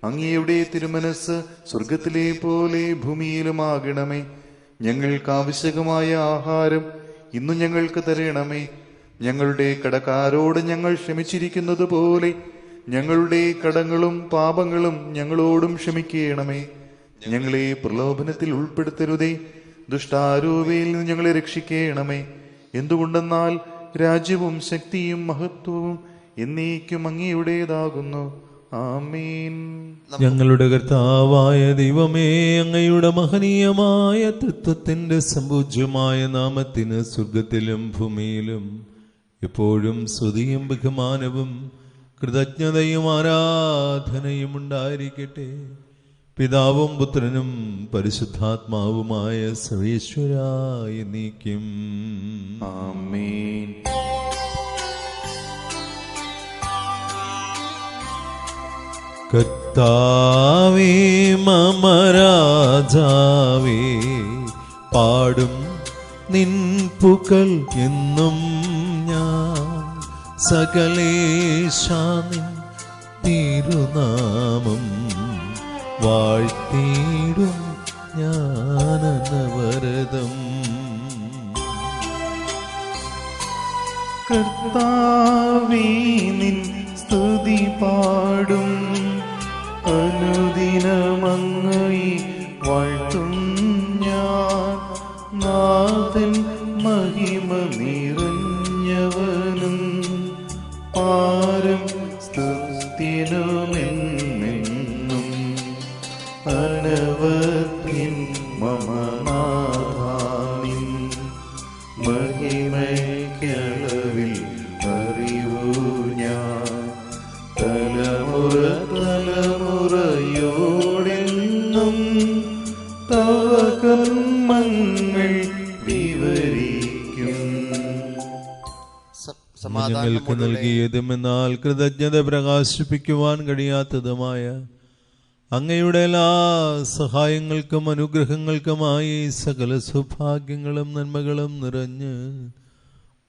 അങ്ങയുടെ തിരുമനസ് സ്വർഗത്തിലെ പോലെ ഭൂമിയിലുമാകണമേ. ഞങ്ങൾക്ക് ആവശ്യകമായ ആഹാരം ഇന്നു ഞങ്ങൾക്ക് തരണമേ. ഞങ്ങളുടെ കടക്കാരോട് ഞങ്ങൾ ക്ഷമിച്ചിരിക്കുന്നത് പോലെ ഞങ്ങളുടെ കടങ്ങളും പാപങ്ങളും ഞങ്ങളോടും ക്ഷമിക്കണമേ. ഞങ്ങളെ പ്രലോഭനത്തിൽ ഉൾപ്പെടുത്തരുതേ, ദുഷ്ടാരൂപയിൽ നിന്ന് ഞങ്ങളെ രക്ഷിക്കണമേ. എന്തുകൊണ്ടെന്നാൽ രാജ്യവും ശക്തിയും മഹത്വവും എന്നേക്കും അങ്ങയുടേതാകുന്നു. ആമേൻ. ഞങ്ങളുടെ കർത്താവായ ദൈവമേ, അങ്ങയുടെ മഹനീയമായ തൃത്വത്തിന്റെ സമ്പൂജ്യമായ നാമത്തിന് സ്വർഗത്തിലും ഭൂമിയിലും എപ്പോഴും സ്തുതിയും ബഹുമാനവും കൃതജ്ഞതയും ആരാധനയും ഉണ്ടായിരിക്കട്ടെ. പിതാവും പുത്രനും പരിശുദ്ധാത്മാവുമായ സർവേശ്വരായ നീക്കും. ആമേൻ. കർത്താവേ മമ രാജാവേ, പാടും നിൻ പുകഴ് എന്നും ഞാൻ. സകലേശാ നിൻ തിരുനാമം വാഴ്ത്തിയിടും ഞാനനവരതം. കർത്താവേ നിൻ സ്തുതി പാടും അനുദിനമങ്ങയെ വാഴ്ത്തും ഞാൻ. നാഥൻ മഹിമ നിറഞ്ഞവനും പാരം സ്തുതി അനവധ്യൻ മമ നാഥാനിൻ മഹിമയ്ക്കളവിൽ അറിവു ഞാൻ തലമുറ തലമുറയോടെന്നും തവ കർമ്മങ്ങൾ വിവരിക്കും. ഞങ്ങൾക്ക് നൽകിയതും എന്നാൽ കൃതജ്ഞത പ്രകാശിപ്പിക്കുവാൻ കഴിയാത്തതുമായ അങ്ങയുടെ എല്ലാ സഹായങ്ങൾക്കും അനുഗ്രഹങ്ങൾക്കുമായി സകല സൗഭാഗ്യങ്ങളും നന്മകളും നിറഞ്ഞ്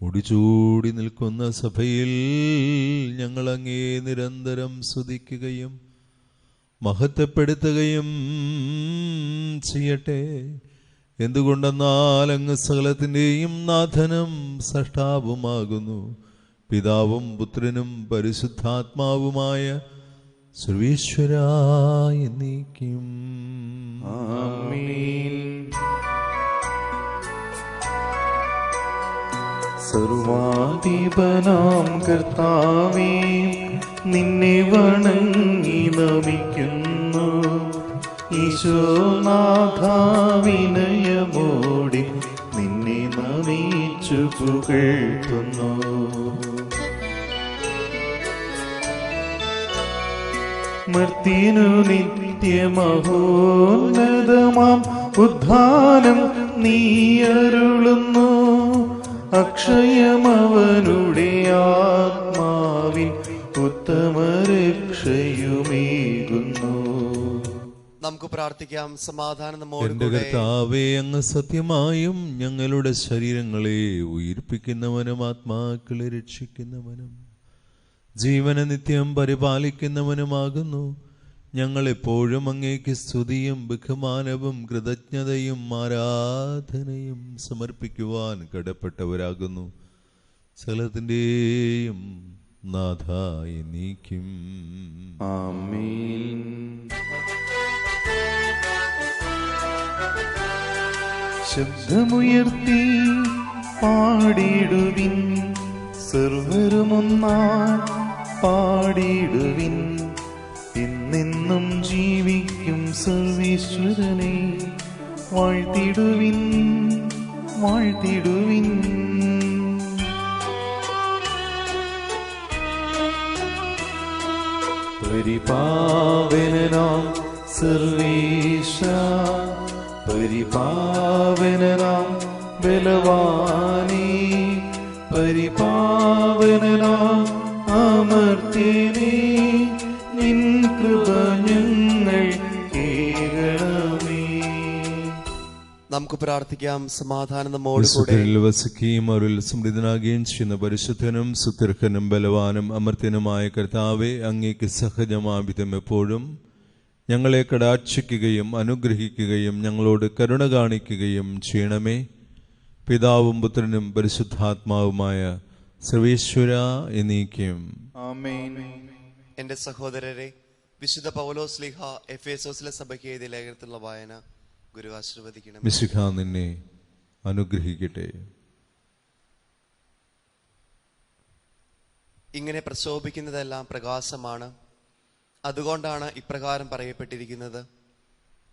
മുടിചൂടി നിൽക്കുന്ന സഭയിൽ ഞങ്ങൾ അങ്ങേ നിരന്തരം സ്തുതിക്കുകയും മഹത്വപ്പെടുത്തുകയും ചെയ്യട്ടെ. എന്തുകൊണ്ടെന്നാൽ അങ്ങ് സകലത്തിൻ്റെയും നാഥനും സൃഷ്ടാവുമാകുന്നു. പിതാവും പുത്രനും പരിശുദ്ധാത്മാവുമായ സർവീശ്വരായ എന്നേക്കും. ആമേൻ. സർവാധിപനാം കർത്താവേ, നിന്നെ വണങ്ങി നമിക്കുന്നു. ഈശോനാഥാവിനയമോടി നിന്നെ നമിച്ചു പുകഴ്ത്തുന്നു. മർത്യനു നിത്യമഹോന്നതമാം ഉദ്ധാനം നീ അരുളുന്നു. അക്ഷയമവനുടെ ആത്മാവിൻ ഉത്തമ രക്ഷയുമേകുന്നു. നമുക്ക് പ്രാർത്ഥിക്കാം. സമാധാനം എന്റെ നമ്മോടുകൂടെ. കർത്താവേ, അങ്ങ് സത്യമായും ഞങ്ങളുടെ ശരീരങ്ങളെ ഉയിർപ്പിക്കുന്നവനും ആത്മാക്കളെ രക്ഷിക്കുന്നവനും ജീവനെ നിത്യം പരിപാലിക്കുന്നവനുമാകുന്നു. ഞങ്ങൾ എപ്പോഴും അങ്ങേക്ക് സ്തുതിയും ബഹുമാനവും കൃതജ്ഞതയും ആരാധനയും സമർപ്പിക്കുവാൻ കടപ്പെട്ടവരാകുന്നു. സകലത്തിൻ്റെയും നാഥായ നീക്കും. ആമേൻ. ശബ്ദമുയർത്തി പാടിടുവിൻ, സർവരുമൊന്നായി പാടിടുവിൻ. എന്നെന്നും ജീവിക്കും സർവീശ്വരനെ വാഴ്ത്തിടുവിൻ, വാഴ്ത്തിടുവിൻ. പരിപാവനാം സർവേശ, പരിപാവനാം ബലവാനേ, പരിപാവനാം അമർത്യനേ, നിൻ കൃപ ഞങ്ങൾ കേൾക്കണമേ. നമുക്ക് പ്രാർത്ഥിക്കാം. സമാധാനം നമ്മോടുകൂടെ. വിശുദ്ധരിൽ വസിക്കുകയും അവരിൽ സമൃദ്ധനാകുകയും ചെയ്യുന്ന പരിശുദ്ധനും സുത്യർഹനും ബലവാനും അമർത്യനുമായ കർത്താവെ, അങ്ങേക്ക് സഹജമാവിധം എപ്പോഴും ഞങ്ങളെ കടാക്ഷിക്കുകയും അനുഗ്രഹിക്കുകയും ഞങ്ങളോട് കരുണ കാണിക്കുകയും ചെയ്യണമേ. പിതാവും പുത്രനും പരിശുദ്ധാത്മാവുമായ സർവേശ്വര എന്നേക്കും. ആമേൻ. എന്റെ സഹോദരരെ, വിശുദ്ധ പൗലോസ് ശ്ലീഹ എഫേസോസിലെ സഭയ്ക്ക് എഴുതിയ ലേഖനത്തിലുള്ള വായന ഗുരു ആശീർവദിക്കണം. മിശിഹ നിന്നെ അനുഗ്രഹിക്കട്ടെ. ഇങ്ങനെ പ്രശോഭിക്കുന്നതെല്ലാം പ്രകാശമാണ്. അതുകൊണ്ടാണ് ഇപ്രകാരം പറയപ്പെട്ടിരിക്കുന്നത്: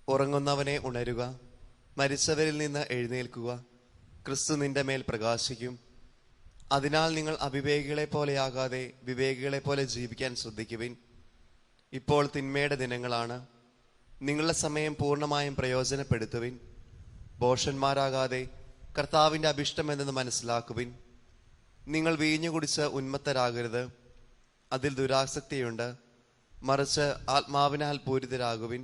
ഉറങ്ങുന്നവനെ ഉണരുക, മരിച്ചവരിൽ നിന്ന് എഴുന്നേൽക്കുക, ക്രിസ്തു നിന്റെ മേൽ പ്രകാശിക്കും. അതിനാൽ നിങ്ങൾ അവിവേകികളെ പോലെയാകാതെ വിവേകികളെ പോലെ ജീവിക്കാൻ ശ്രദ്ധിക്കുവിൻ. ഇപ്പോൾ തിന്മയുടെ ദിനങ്ങളാണ്. നിങ്ങളുടെ സമയം പൂർണ്ണമായും പ്രയോജനപ്പെടുത്തുവിൻ. ഭോഷന്മാരാകാതെ കർത്താവിൻ്റെ അഭിഷ്ടം എന്തെന്ന് മനസ്സിലാക്കുവിൻ. നിങ്ങൾ വീഞ്ഞു കുടിച്ച് ഉന്മത്തരാകരുത്, അതിൽ ദുരാസക്തിയുണ്ട്. മറിച്ച് ആത്മാവിനാൽ പൂരിതരാകുവിൻ.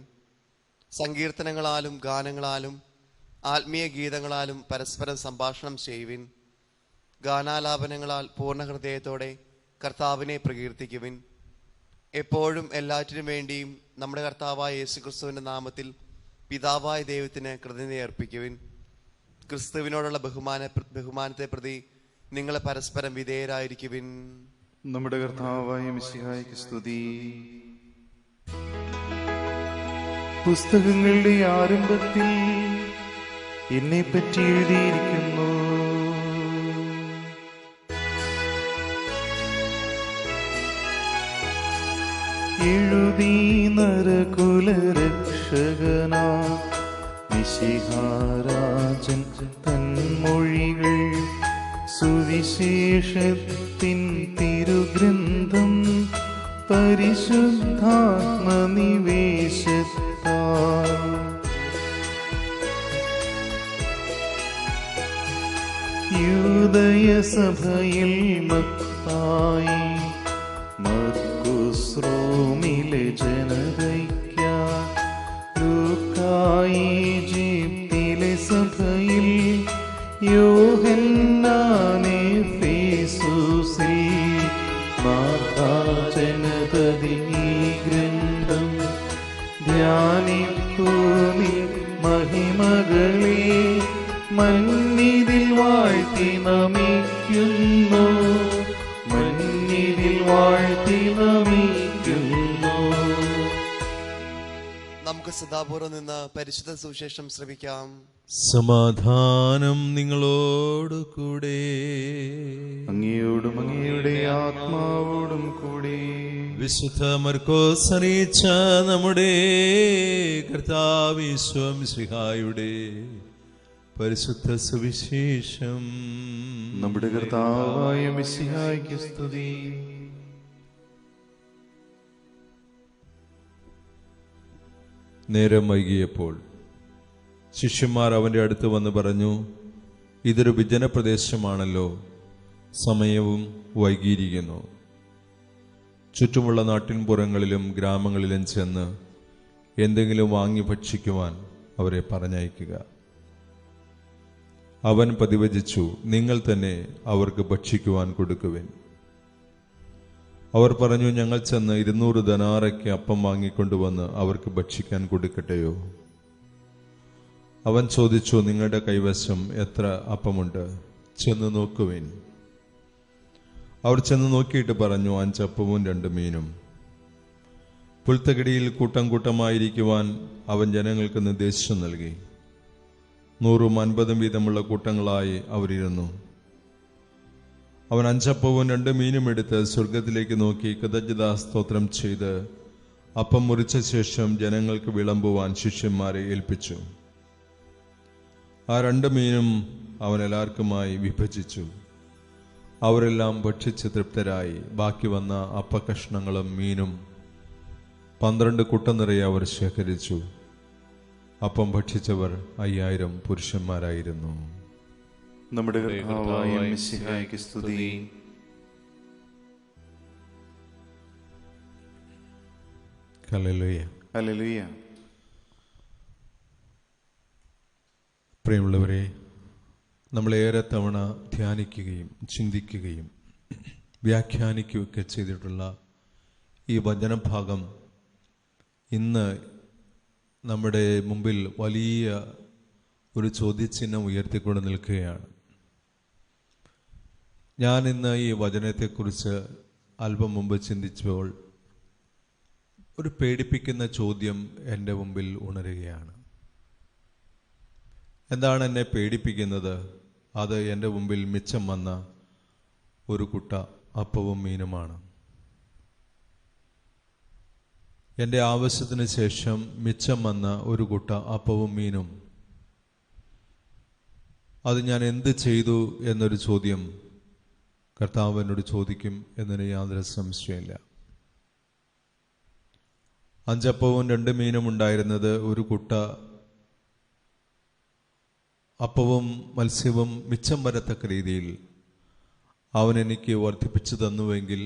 സങ്കീർത്തനങ്ങളാലും ഗാനങ്ങളാലും ആത്മീയ ഗീതങ്ങളാലും പരസ്പരം സംഭാഷണം ചെയ്യുവിൻ. ഗാനാലാപനങ്ങളാൽ പൂർണ്ണ ഹൃദയത്തോടെ കർത്താവിനെ പ്രകീർത്തിക്കുവിൻ. എപ്പോഴും എല്ലാറ്റിനും വേണ്ടിയും നമ്മുടെ കർത്താവായ യേശുക്രിസ്തുവിന്റെ നാമത്തിൽ പിതാവായ ദൈവത്തിന് കൃതജ്ഞത അർപ്പിക്കുവിൻ. ക്രിസ്തുവിനോടുള്ള ബഹുമാനത്തെ പ്രതി നിങ്ങൾ പരസ്പരം വിധേയരായിരിക്കുവിൻ. നമ്മുടെ കർത്താവായ മിശിഹായ്ക്ക് സ്തുതി. പുസ്തകങ്ങളുടെ ആരംഭത്തിൽ എന്നെപ്പറ്റി എഴുതിയിരിക്കുന്നു. എഴുതി നരകുലരക്ഷകനാ മിശിഹാരാജൻ തന്മൊഴികൾ സുവിശേഷത്തിൻ തിരുഗ്രന്ഥം പരിശുദ്ധാത്മനിവേശത്താൽ യൂദയസഭയിൽ മത്തായി മർക്കുസ് റോമിലെ ജനതയ്ക്കായി ലൂക്കായി ഈജിപ്തിലെ സഭയിൽ യോഹന്നാനെ ഫേസൂസിൽ മാതാ ജനതതി ഈ ഗ്രന്ഥം ധ്യാനിപ്പൂ നീ മഹിമകളെ മന്നിതിൽ വാഴ്ത്തി നമിക്കുന്നു മന്നിതിൽ വാഴ്ത്തി നമിക്കുന്നു. നമുക്ക് സദാപൂർവ്വം നിന്ന് പരിശുദ്ധ സുവിശേഷം ശ്രവിക്കാം. സമാധാനം നിങ്ങളോട് കൂടെ. അങ്ങയോടും അങ്ങയുടെ ആത്മാവോടും കൂടി. വിശുദ്ധ മർക്കോസ് അറിയിച്ച നമ്മുടെ കർത്താവ് ഈശോ മിശിഹായുടെ പരിശുദ്ധ സുവിശേഷം. നമ്മുടെ കർത്താവായ മിശിഹായ്ക്ക് സ്തുതി. നേരം വൈകിയപ്പോൾ ശിഷ്യന്മാർ അവന്റെ അടുത്ത് വന്ന് പറഞ്ഞു, ഇതൊരു വിജനപ്രദേശമാണല്ലോ, സമയവും വൈകിയിരിക്കുന്നു. ചുറ്റുമുള്ള നാട്ടിൻപുറങ്ങളിലും ഗ്രാമങ്ങളിലും ചെന്ന് എന്തെങ്കിലും വാങ്ങി ഭക്ഷിക്കുവാൻ അവരെ പറഞ്ഞയക്കുക. അവൻ പ്രതിവചിച്ചു, നിങ്ങൾ തന്നെ അവർക്ക് ഭക്ഷിക്കുവാൻ കൊടുക്കുവിൻ. അവർ പറഞ്ഞു, ഞങ്ങൾ ചെന്ന് 200 ദനാറയ്ക്ക് അപ്പം വാങ്ങിക്കൊണ്ടുവന്ന് അവർക്ക് ഭക്ഷിക്കാൻ കൊടുക്കട്ടെയോ? അവൻ ചോദിച്ചു, നിങ്ങളുടെ കൈവശം എത്ര അപ്പമുണ്ട്? ചെന്ന് നോക്കുവിൻ. അവർ ചെന്ന് നോക്കിയിട്ട് പറഞ്ഞു, 5 അപ്പവും 2 മീനും. പുൽത്തകിടിയിൽ കൂട്ടം കൂട്ടമായിരിക്കുവാൻ അവൻ ജനങ്ങൾക്ക് നിർദ്ദേശം നൽകി. 100ഉം 50ഉം വീതമുള്ള കൂട്ടങ്ങളായി അവരിരുന്നു. അവൻ 5 അപ്പവും 2 മീനും എടുത്ത് സ്വർഗത്തിലേക്ക് നോക്കി കൃതജ്ഞതാ സ്തോത്രം ചെയ്ത് അപ്പം മുറിച്ച ശേഷം ജനങ്ങൾക്ക് വിളമ്പുവാൻ ശിഷ്യന്മാരെ ഏൽപ്പിച്ചു. ആ 2 മീനും അവൻ എല്ലാവർക്കുമായി വിഭജിച്ചു. അവരെല്ലാം ഭക്ഷിച്ച് തൃപ്തരായി. ബാക്കി വന്ന അപ്പക്കഷ്ണങ്ങളും മീനും 12 കുട്ടം നിറയെ അവർ ശേഖരിച്ചു. അപ്പം ഭക്ഷിച്ചവർ 5000 പുരുഷന്മാരായിരുന്നു. നമ്മുടെ കർത്താവായ മിശിഹായ്ക്ക് സ്തുതി. ഹല്ലേലൂയ. ഹല്ലേലൂയ. പ്രിയമുള്ളവരെ, നമ്മളേറെ തവണ ധ്യാനിക്കുകയും ചിന്തിക്കുകയും വ്യാഖ്യാനിക്കുകയൊക്കെ ചെയ്തിട്ടുള്ള ഈ വചനഭാഗം ഇന്ന് നമ്മുടെ മുമ്പിൽ വലിയ ഒരു ചോദ്യചിഹ്നം ഉയർത്തിക്കൊണ്ട് നിൽക്കുകയാണ്. ഞാൻ ഇന്ന് ഈ വചനത്തെക്കുറിച്ച് അല്പം മുമ്പ് ചിന്തിച്ചപ്പോൾ ഒരു പേടിപ്പിക്കുന്ന ചോദ്യം എൻ്റെ മുമ്പിൽ ഉണരുകയാണ്. എന്താണ് എന്നെ പേടിപ്പിക്കുന്നത്? അത് എൻ്റെ മുമ്പിൽ മിച്ചം വന്ന ഒരു കുട്ട അപ്പവും മീനുമാണ്. എൻ്റെ ആവശ്യത്തിന് ശേഷം മിച്ചം വന്ന ഒരു കുട്ട അപ്പവും മീനും. അത് ഞാൻ എന്ത് ചെയ്തു എന്നൊരു ചോദ്യം കർത്താവ് എന്നോട് ചോദിക്കും എന്നതിന് യാതൊരു സംശയമില്ല. 5 അപ്പവും 2 മീനും ഉണ്ടായിരുന്നത് ഒരു കുട്ട അപ്പവും മത്സ്യവും മിച്ചം വരത്തക്ക രീതിയിൽ അവൻ എനിക്ക് വർദ്ധിപ്പിച്ചു തന്നുവെങ്കിൽ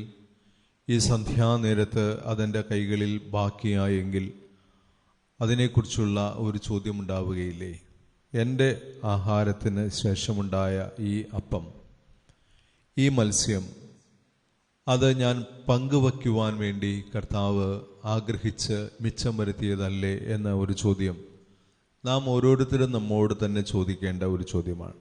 ഈ സന്ധ്യാനേരത്ത് അതെൻ്റെ കൈകളിൽ ബാക്കിയായെങ്കിൽ അതിനെക്കുറിച്ചുള്ള ഒരു ചോദ്യമുണ്ടാവുകയില്ലേ? എൻ്റെ ആഹാരത്തിന് ശേഷമുണ്ടായ ഈ അപ്പം, ഈ മത്സ്യം, അത് ഞാൻ പങ്കുവയ്ക്കുവാൻ വേണ്ടി കർത്താവ് ആഗ്രഹിച്ച് മിച്ചം വരുത്തിയതല്ലേ എന്ന ഒരു ചോദ്യം നാം ഓരോരുത്തരും നമ്മോട് തന്നെ ചോദിക്കേണ്ട ഒരു ചോദ്യമാണ്.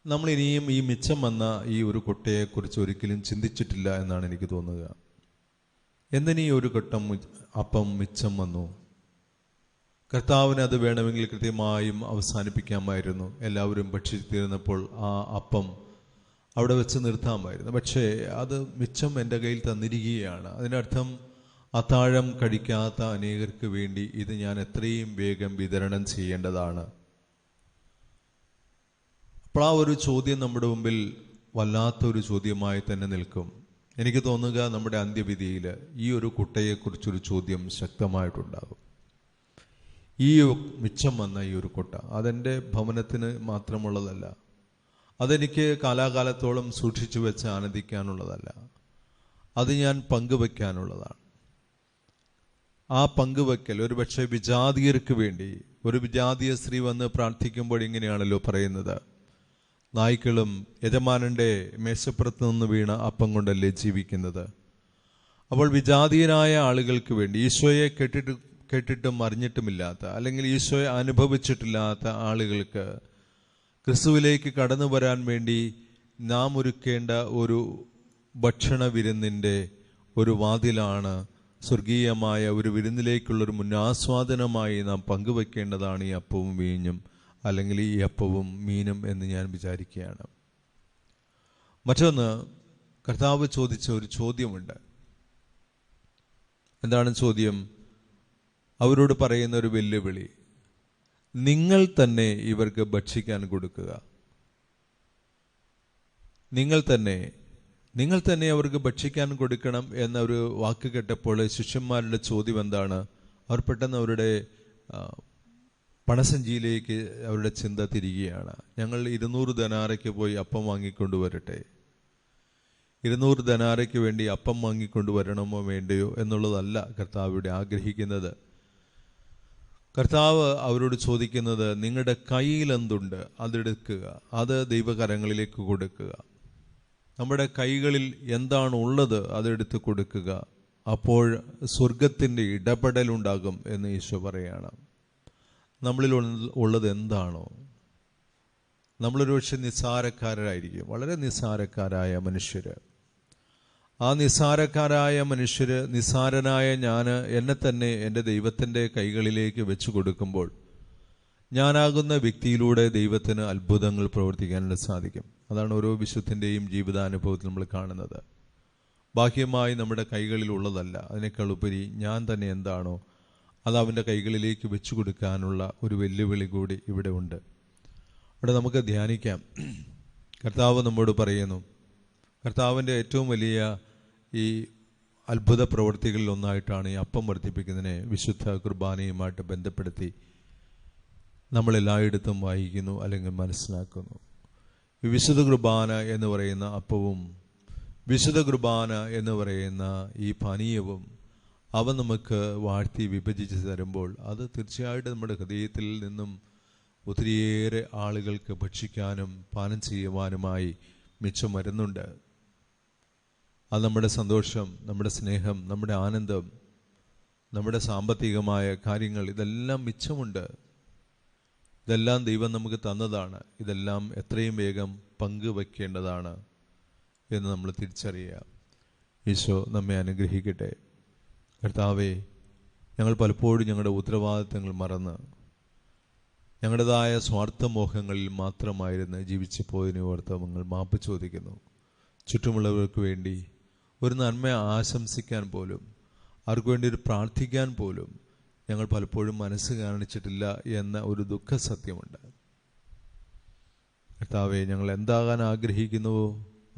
നമ്മൾ ഇനിയും ഈ മിച്ചം വന്ന ഈ ഒരു കുട്ടയെക്കുറിച്ച് ഒരിക്കലും ചിന്തിച്ചിട്ടില്ല എന്നാണ് എനിക്ക് തോന്നുക. എന്തിനീ ഒരു ഘട്ടം അപ്പം മിച്ചം വന്നു? കർത്താവിന് അത് വേണമെങ്കിൽ കൃത്യമായും അവസാനിപ്പിക്കാമായിരുന്നു. എല്ലാവരും ഭക്ഷിച്ചിരുന്നപ്പോൾ ആ അപ്പം അവിടെ വെച്ച് നിർത്താമായിരുന്നു. പക്ഷേ അത് മിച്ചം എൻ്റെ കയ്യിൽ തന്നിരിക്കുകയാണ്. അതിനർത്ഥം അത്താഴം കഴിക്കാത്ത അനേകർക്ക് വേണ്ടി ഇത് ഞാൻ എത്രയും വേഗം വിതരണം ചെയ്യേണ്ടതാണ്. അപ്പോൾ ആ ഒരു ചോദ്യം നമ്മുടെ മുമ്പിൽ വല്ലാത്തൊരു ചോദ്യമായി തന്നെ നിൽക്കും. എനിക്ക് തോന്നുക നമ്മുടെ അന്ത്യവിധിയിൽ ഈ ഒരു കുട്ടയെക്കുറിച്ചൊരു ചോദ്യം ശക്തമായിട്ടുണ്ടാകും. ഈ മിച്ചം വന്ന ഈ ഒരു കുട്ട അതെൻ്റെ ഭവനത്തിന് മാത്രമുള്ളതല്ല, അതെനിക്ക് കാലാകാലത്തോളം സൂക്ഷിച്ചു വെച്ച് ആനന്ദിക്കാനുള്ളതല്ല, അത് ഞാൻ പങ്കുവെക്കാനുള്ളതാണ്. ആ പങ്കുവെക്കൽ ഒരുപക്ഷെ വിജാതീയർക്ക് വേണ്ടി, ഒരു വിജാതീയ സ്ത്രീ വന്ന് പ്രാർത്ഥിക്കുമ്പോൾ ഇങ്ങനെയാണല്ലോ പറയുന്നത്, നായ്ക്കളും യജമാനന്റെ മേശപ്പുറത്ത് നിന്ന് വീണ അപ്പം കൊണ്ടല്ലേ ജീവിക്കുന്നത്. അപ്പോൾ വിജാതീയരായ ആളുകൾക്ക് വേണ്ടി, ഈശോയെ കേട്ടിട്ടും അറിഞ്ഞിട്ടുമില്ലാത്ത, അല്ലെങ്കിൽ ഈശോയെ അനുഭവിച്ചിട്ടില്ലാത്ത ആളുകൾക്ക് ക്രിസ്തുവിലേക്ക് കടന്നു വരാൻ വേണ്ടി നാം ഒരുക്കേണ്ട ഒരു ഭക്ഷണ വിരുന്നിൻ്റെ ഒരു വാതിലാണ് സ്വർഗീയമായ ഒരു വിരുന്നിലേക്കുള്ളൊരു മുന്നാസ്വാദനമായി നാം പങ്കുവെക്കേണ്ടതാണ് ഈ അപ്പവും വീഞ്ഞും, അല്ലെങ്കിൽ ഈ അപ്പവും മീനും എന്ന് ഞാൻ വിചാരിക്കുകയാണ്. മറ്റൊന്ന്, കർത്താവ് ചോദിച്ച ഒരു ചോദ്യമുണ്ട്. എന്താണ് ചോദ്യം? അവരോട് പറയുന്ന ഒരു വെല്ലുവിളി, നിങ്ങൾ തന്നെ ഇവർക്ക് ഭക്ഷിക്കാൻ കൊടുക്കുക. നിങ്ങൾ തന്നെ അവർക്ക് ഭക്ഷിക്കാൻ കൊടുക്കണം എന്ന ഒരു വാക്ക് കേട്ടപ്പോൾ ശിഷ്യന്മാരുടെ ചോദ്യം എന്താണ്? അവർ പെട്ടെന്ന് അവരുടെ പണസഞ്ചിയിലേക്ക് അവരുടെ ചിന്ത തിരികുകയാണ്. ഞങ്ങൾ 200 ദനാരയ്ക്ക് പോയി അപ്പം വാങ്ങിക്കൊണ്ടുവരട്ടെ, 200 ദനാരയ്ക്ക് വേണ്ടി അപ്പം വാങ്ങിക്കൊണ്ടുവരണമോ വേണ്ടയോ എന്നുള്ളതല്ല കർത്താവ് ഇവിടെ ആഗ്രഹിക്കുന്നത്. കർത്താവ് അവരോട് ചോദിക്കുന്നത്, നിങ്ങളുടെ കയ്യിൽ എന്തുണ്ട് അതെടുക്കുക, അത് ദൈവകരങ്ങളിലേക്ക് കൊടുക്കുക. നമ്മുടെ കൈകളിൽ എന്താണ് ഉള്ളത് അതെടുത്ത് കൊടുക്കുക. അപ്പോൾ സ്വർഗത്തിൻ്റെ ഇടപെടലുണ്ടാകും എന്ന് ഈശോ പറയാണ്. നമ്മളിൽ ഉള്ളത് എന്താണോ? നമ്മളൊരു പക്ഷെ നിസ്സാരക്കാരായിരിക്കും, വളരെ നിസ്സാരക്കാരായ മനുഷ്യർ. ആ നിസ്സാരക്കാരായ മനുഷ്യർ, നിസ്സാരനായ ഞാൻ എന്നെ തന്നെ എൻ്റെ ദൈവത്തിൻ്റെ കൈകളിലേക്ക് വെച്ചു കൊടുക്കുമ്പോൾ ഞാനാകുന്ന വ്യക്തിയിലൂടെ ദൈവത്തിന് അത്ഭുതങ്ങൾ പ്രവർത്തിക്കാനായിട്ട് സാധിക്കും. അതാണ് ഓരോ വിശുദ്ധൻ്റെയും ജീവിതാനുഭവത്തിൽ നമ്മൾ കാണുന്നത്. ബാഹ്യമായി നമ്മുടെ കൈകളിലുള്ളതല്ല, അതിനേക്കാൾ ഉപരി ഞാൻ തന്നെ എന്താണോ അത് അവൻ്റെ കൈകളിലേക്ക് വെച്ചു കൊടുക്കാനുള്ള ഒരു വെല്ലുവിളി കൂടി ഇവിടെ ഉണ്ട്. അവിടെ നമുക്ക് ധ്യാനിക്കാം. കർത്താവ് നമ്മോട് പറയുന്നു, കർത്താവിൻ്റെ ഏറ്റവും വലിയ ഈ അത്ഭുത പ്രവൃത്തികളിൽ ഒന്നായിട്ടാണ് ഈ അപ്പം വർദ്ധിപ്പിക്കുന്നതിനെ വിശുദ്ധ കുർബാനയുമായിട്ട് ബന്ധപ്പെടുത്തി നമ്മളെല്ലായിടത്തും വായിക്കുന്നു അല്ലെങ്കിൽ മനസ്സിലാക്കുന്നു. ഈ വിശുദ്ധ കുർബാന എന്ന് പറയുന്ന അപ്പവും വിശുദ്ധ കുർബാന എന്ന് പറയുന്ന ഈ പാനീയവും അവ നമുക്ക് വാഴ്ത്തി വിഭജിച്ച് തരുമ്പോൾ അത് തീർച്ചയായിട്ടും നമ്മുടെ ഹൃദയത്തിൽ നിന്നും ഒത്തിരിയേറെ ആളുകൾക്ക് ഭക്ഷിക്കാനും പാനം ചെയ്യുവാനുമായി മിച്ചം വരുന്നുണ്ട്. അത് നമ്മുടെ സന്തോഷം, നമ്മുടെ സ്നേഹം, നമ്മുടെ ആനന്ദം, നമ്മുടെ സാമ്പത്തികമായ കാര്യങ്ങൾ, ഇതെല്ലാം മിച്ചമുണ്ട്. ഇതെല്ലാം ദൈവം നമുക്ക് തന്നതാണ്. ഇതെല്ലാം എത്രയും വേഗം പങ്കുവെക്കേണ്ടതാണ് എന്ന് നമ്മൾ തിരിച്ചറിയുക. ഈശോ നമ്മെ അനുഗ്രഹിക്കട്ടെ. കർത്താവേ, ഞങ്ങൾ പലപ്പോഴും ഞങ്ങളുടെ ഉത്തരവാദിത്തങ്ങൾ മറന്ന് ഞങ്ങളുടേതായ സ്വാർത്ഥമോഹങ്ങളിൽ മാത്രമായിരുന്നു ജീവിച്ചു പോയതിനെ ഓർത്ത് ഞങ്ങൾ മാപ്പ് ചോദിക്കുന്നു. ചുറ്റുമുള്ളവർക്ക് വേണ്ടി ഒരു നന്മ ആശംസിക്കാൻ പോലും, അവർക്ക് വേണ്ടി ഒരു പ്രാർത്ഥിക്കാൻ പോലും ഞങ്ങൾ പലപ്പോഴും മനസ്സ് കാണിച്ചിട്ടില്ല എന്ന ഒരു ദുഃഖസത്യമുണ്ട്. കർത്താവേ, ഞങ്ങൾ എന്താകാൻ ആഗ്രഹിക്കുന്നുവോ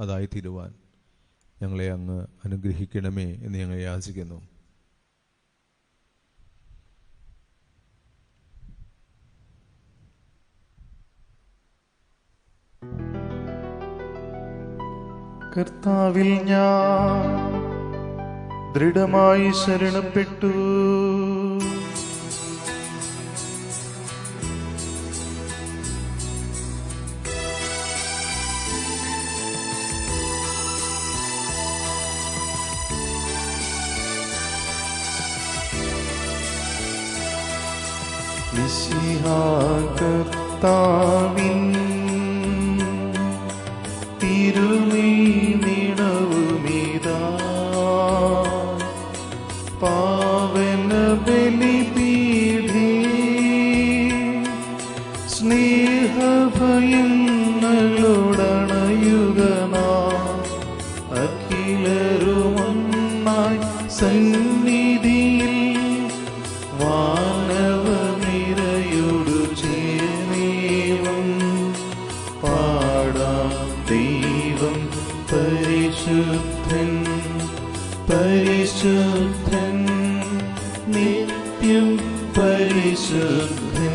അതായി തീരുവാൻ ഞങ്ങളെ അങ്ങ് അനുഗ്രഹിക്കണമേ എന്ന് ഞങ്ങൾ യാചിക്കുന്നു. കർത്താവിൽ ഞാൻ ദൃഢമായി ശരണപ്പെട്ടു. മിശിഹാ കർത്താവിൻ തിരുമേനിടവുമിതാ പാവന ബലിപീഠേ സ്നേഹഭയങ്ങളോടണയുക പരിശുദ്ധൻ.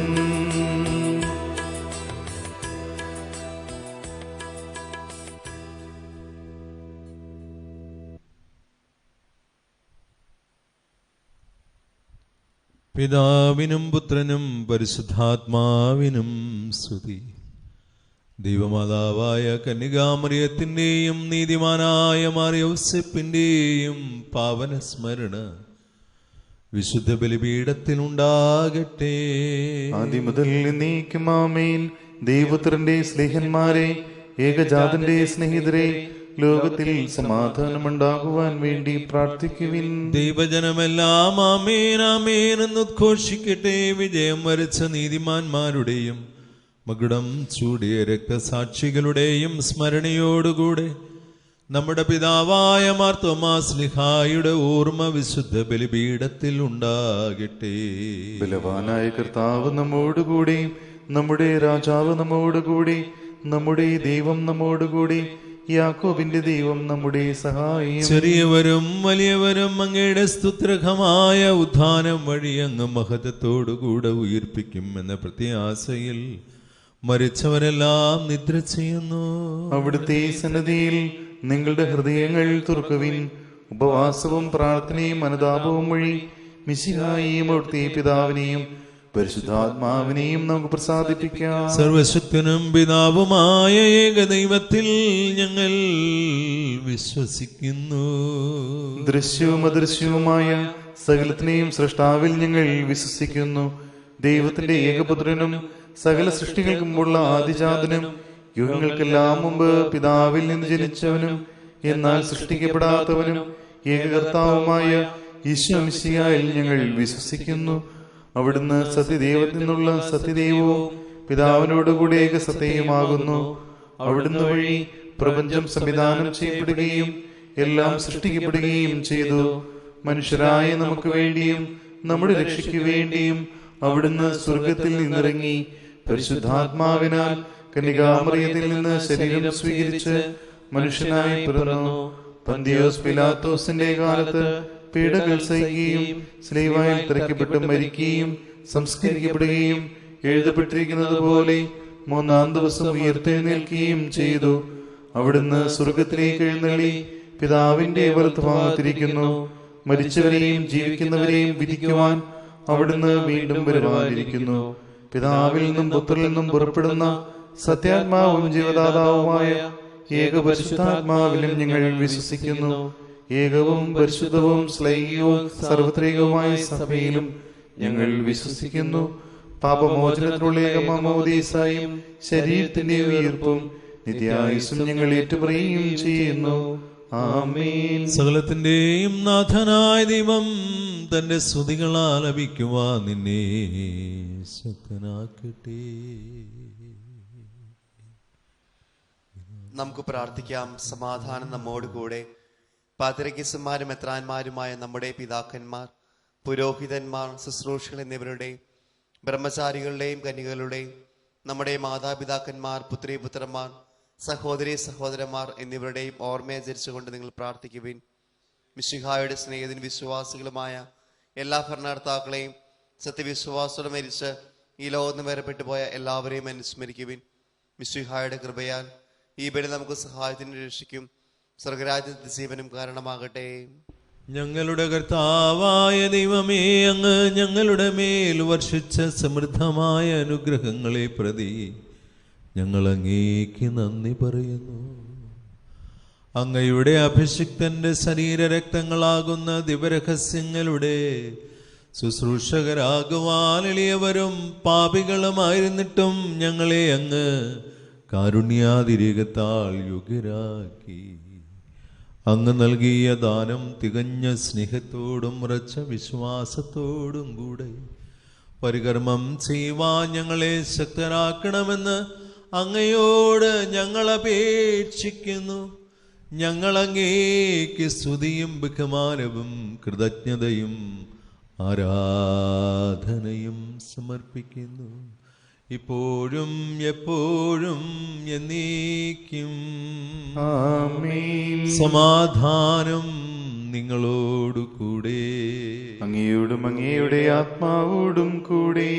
പിതാവിനും പുത്രനും പരിശുദ്ധാത്മാവിനും സ്തുതി. ദൈവമാതാവായ കന്യകാമറിയത്തിൻ്റെയും നീതിമാനായ മാർ യൗസേപ്പിൻ്റെയും പാവന സ്മരണ വിശുദ്ധ ബലിപീഠത്തിനുണ്ടാകട്ടെ. ആദ്യം മുതൽ എന്നേക്കും ആമേൻ. ദൈവപുത്രന്റെ സ്നേഹന്മാരെ, ഏകജാതന്റെ സ്നേഹിതരെ, ലോകത്തിൽ സമാധാനമുണ്ടാകുവാൻ വേണ്ടി പ്രാർത്ഥിക്കുവിൻ. ദൈവജനമെല്ലാം ആമേൻ ആമേൻ എന്ന് ഉദ്ഘോഷിക്കട്ടെ. വിജയം വരിച്ച നീതിമാന്മാരുടെയും മകുടം ചൂടിയ രക്തസാക്ഷികളുടെയും സ്മരണയോടുകൂടെ നമ്മുടെ പിതാവായ മാർ തോമാശ്ലീഹായുടെ ഓർമ്മ വിശുദ്ധ ബലിപീഠത്തിൽ ഉണ്ടാകട്ടെ. ബലവാനായ കർത്താവ് നമ്മോടുകൂടി, നമ്മുടെ രാജാവ് നമ്മോടുകൂടി, നമ്മുടെ ദൈവം നമ്മോടുകൂടി, യാക്കോബിന്റെ ദൈവം നമ്മുടെ സഹായം. ചെറിയവരും വലിയവരും അങ്ങയുടെ സ്തുത്യർഹമായ ഉദ്ധാനം വഴി അങ്ങ് മഹത്വത്തോടുകൂടെ ഉയിർപ്പിക്കും എന്ന പ്രത്യാശയിൽ മരിച്ചവരെല്ലാം നിദ്ര ചെയ്യുന്നു. അവിടുത്തെ സന്നിധിയിൽ നിങ്ങളുടെ ഹൃദയങ്ങൾ തുറക്കുവിൻ. ഉപവാസവും പ്രാർത്ഥനയും അനുതാപവും വഴി മിശിഹായെയും അവിടുത്തെ പിതാവിനെയും പരിശുദ്ധാത്മാവിനെയും നമുക്ക് പ്രസാദിപ്പിക്കാം. സർവശക്തനും പിതാവുമായ ഏകദൈവത്തിൽ ഞങ്ങൾ വിശ്വസിക്കുന്നു. ദൃശ്യവും അദൃശ്യവുമായ സകലത്തിനെയും സൃഷ്ടാവിൽ ഞങ്ങൾ വിശ്വസിക്കുന്നു. ദൈവത്തിന്റെ ഏകപുത്രനും സകല സൃഷ്ടികൾക്കും മുമ്പുള്ള ആദിജാതനും യുഗങ്ങൾക്കെല്ലാം മുമ്പ് പിതാവിൽ നിന്ന് ജനിച്ചവനും എന്നാൽ സൃഷ്ടിക്കപ്പെടാത്തവനും ഏകകർത്താവുമായ ഈശോ മിശിഹായിൽ ഞങ്ങൾ വിശ്വസിക്കുന്നു. അവിടുന്ന് സത്യദൈവത്തിൽ നിന്നുള്ള സത്യദൈവവും പിതാവിനോടുകൂടെ ഏകസത്യവുമാകുന്നു. അവിടുന്ന് വഴി പ്രപഞ്ചം സംവിധാനം ചെയ്യപ്പെടുകയും എല്ലാം സൃഷ്ടിക്കപ്പെടുകയും ചെയ്തു. മനുഷ്യരായ നമുക്ക് വേണ്ടിയും നമ്മുടെ രക്ഷയ്ക്ക് വേണ്ടിയും അവിടുന്ന് സ്വർഗത്തിൽ നിന്നിറങ്ങി പരിശുദ്ധാത്മാവിനാൽ കന്യകാമറിയത്തിൽ നിന്ന് ശരീരം സ്വീകരിച്ച് മനുഷ്യനായി പിറന്നു. പന്തിയോസ് പിലാത്തോസിന്റെ കാലത്ത് പീഡകൾ സഹിക്കുകയും സ്ലീവായിൽ തറയ്ക്കപ്പെട്ട് മരിക്കുകയും സംസ്കരിക്കപ്പെടുകയും എഴുതപ്പെട്ടിരിക്കുന്നത് പോലെ മൂന്നാം ദിവസം ഉയർത്തെഴുന്നേൽക്കുകയും ചെയ്തു. അവിടുന്ന് സ്വർഗത്തിലേക്ക് എഴുന്നള്ളി പിതാവിന്റെ വലത്തുഭാഗത്തിരിക്കുന്നു. മരിച്ചവരെയും ജീവിക്കുന്നവരെയും വിധിക്കുവാൻ അവിടുന്ന് വീണ്ടും വരുവാനിരിക്കുന്നു. പിതാവിൽ നിന്നും പുത്രനിൽ നിന്നും പുറപ്പെടുന്ന സത്യാത്മാവും ജീവദാതാവുമായ ഏകപരിശുദ്ധാത്മാവിലും ഞങ്ങൾ വിശ്വസിക്കുന്നു. ഏകവും പരിശുദ്ധവും ശ്ലൈകവും സർവത്രികവുമായ സഭയിലും ഞങ്ങൾ വിശ്വസിക്കുന്നു. പാപമോചനത്തിനുള്ള ഏകമാമോദീസായും ശരീരത്തിന്റെ ഉയർപ്പും നിത്യായുസ്സും ഞങ്ങൾ ഏറ്റുപറയുകയും ചെയ്യുന്നു. ആമേൻ. സകലത്തിന്റെയും നാഥനായ ദൈവം തന്റെ സ്തുതികൾ ആലപിക്കുവാൻ നിന്നെ ശക്തനാക്കട്ടെ. നമുക്ക് പ്രാർത്ഥിക്കാം. സമാധാനം നമ്മോട് കൂടെ. പാത്രികീസന്മാരും മെത്രാന്മാരുമായ നമ്മുടെ പിതാക്കന്മാർ, പുരോഹിതന്മാർ, ശുശ്രൂഷകൾ എന്നിവരുടെ, ബ്രഹ്മചാരികളുടെയും കന്യകളുടെയും, നമ്മുടെ മാതാപിതാക്കന്മാർ, പുത്രീപുത്രന്മാർ, സഹോദരി സഹോദരന്മാർ എന്നിവരുടെയും ഓർമ്മയാചരിച്ചുകൊണ്ട് നിങ്ങൾ പ്രാർത്ഥിക്കുവിൻ. മിശിഹായുടെ സ്നേഹിതനും വിശ്വാസികളുമായ എല്ലാ ഭരണകർത്താക്കളെയും സത്യവിശ്വാസത്തോടെ മരിച്ച് ഈ ലോകത്ത് വേർപെട്ടു പോയ എല്ലാവരെയും അനുസ്മരിക്കുവിൻ. മിശിഹായുടെ കൃപയാൽ ഈ ബലി നമുക്ക് സഹായത്തിന് രക്ഷിക്കും, സ്വർഗരാജ്യത്തെ ജീവനും കാരണമാകട്ടെ. ഞങ്ങളുടെ കർത്താവായ ദൈവമേ, അങ്ങ് ഞങ്ങളുടെ മേൽ വർഷിച്ച സമൃദ്ധമായ അനുഗ്രഹങ്ങളെ പ്രതി ഞങ്ങൾ അങ്ങേക്ക് നന്ദി പറയുന്നു. അങ്ങയുടെ അഭിഷിക്തന്റെ ശരീരരക്തങ്ങളാകുന്ന ദിവരഹസ്യങ്ങളുടെ ശുശ്രൂഷകരാകുവാൻ എളിയവരും പാപികളുമായിരുന്നിട്ടും ഞങ്ങളെ അങ്ങ് കാരുണ്യാതിരേകത്താൽ യോഗ്യരാക്കി. അങ്ങ് നൽകിയ ദാനം തികഞ്ഞ സ്നേഹത്തോടും ഉറച്ച വിശ്വാസത്തോടും കൂടെ പരികർമ്മം ചെയ്യുവാൻ ഞങ്ങളെ ശക്തരാക്കണമെന്ന് അങ്ങയോട് ഞങ്ങൾ അപേക്ഷിക്കുന്നു. ഞങ്ങൾ അങ്ങേക്ക് സ്തുതിയും ബഹുമാനവും കൃതജ്ഞതയും ആരാധനയും സമർപ്പിക്കുന്നു, ഇപ്പോഴും എപ്പോഴും എന്നേക്കും. ആമേൻ. സമാധാനം നിങ്ങളോടു കൂടെ. അങ്ങയോടും അങ്ങയുടെ ആത്മാവോടും കൂടെ.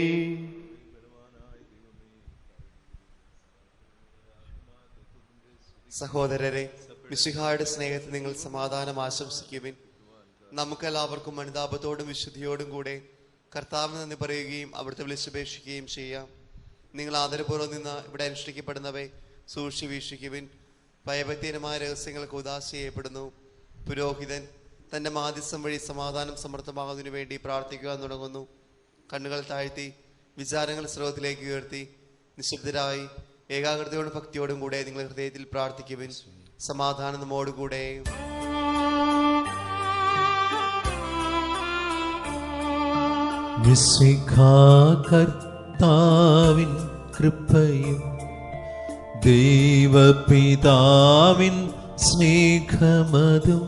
സഹോദരരെ, മിശിഹായുടെ സ്നേഹത്തിൽ നിങ്ങൾ സമാധാനം ആശംസിക്കുവിൻ. നമുക്കെല്ലാവർക്കും അനുതാപത്തോടും വിശുദ്ധിയോടും കൂടെ കർത്താവിന് നന്ദി പറയുകയും അവിടുത്തെ വിളിച്ചപേക്ഷിക്കുകയും ചെയ്യാം. നിങ്ങൾ ആദരപൂർവ്വം നിന്ന് ഇവിടെ അനുഷ്ഠിക്കപ്പെടുന്നവയെ സൂക്ഷിച്ച് വീക്ഷിക്കുവിൻ. ഭയഭക്തിഹീനമായ രഹസ്യങ്ങൾക്ക് ഉദാസ ചെയ്യപ്പെടുന്നു. പുരോഹിതൻ തന്റെ മാധ്യസ്ഥം വഴി സമാധാനം സമർത്ഥമാകുന്നതിനു വേണ്ടി പ്രാർത്ഥിക്കുവാൻ തുടങ്ങുന്നു. കണ്ണുകൾ താഴ്ത്തി വിചാരങ്ങൾ സ്രോതത്തിലേക്ക് ഉയർത്തി നിശബ്ദരായി ഏകാഗ്രതയോടും ഭക്തിയോടും കൂടെ നിങ്ങൾ ഹൃദയത്തിൽ പ്രാർത്ഥിക്കുവിൻ. സമാധാനം നമ്മോടുകൂടെ. കർത്താവിൻ കൃപയും ദൈവപിതാവിൻ സ്നേഹമതും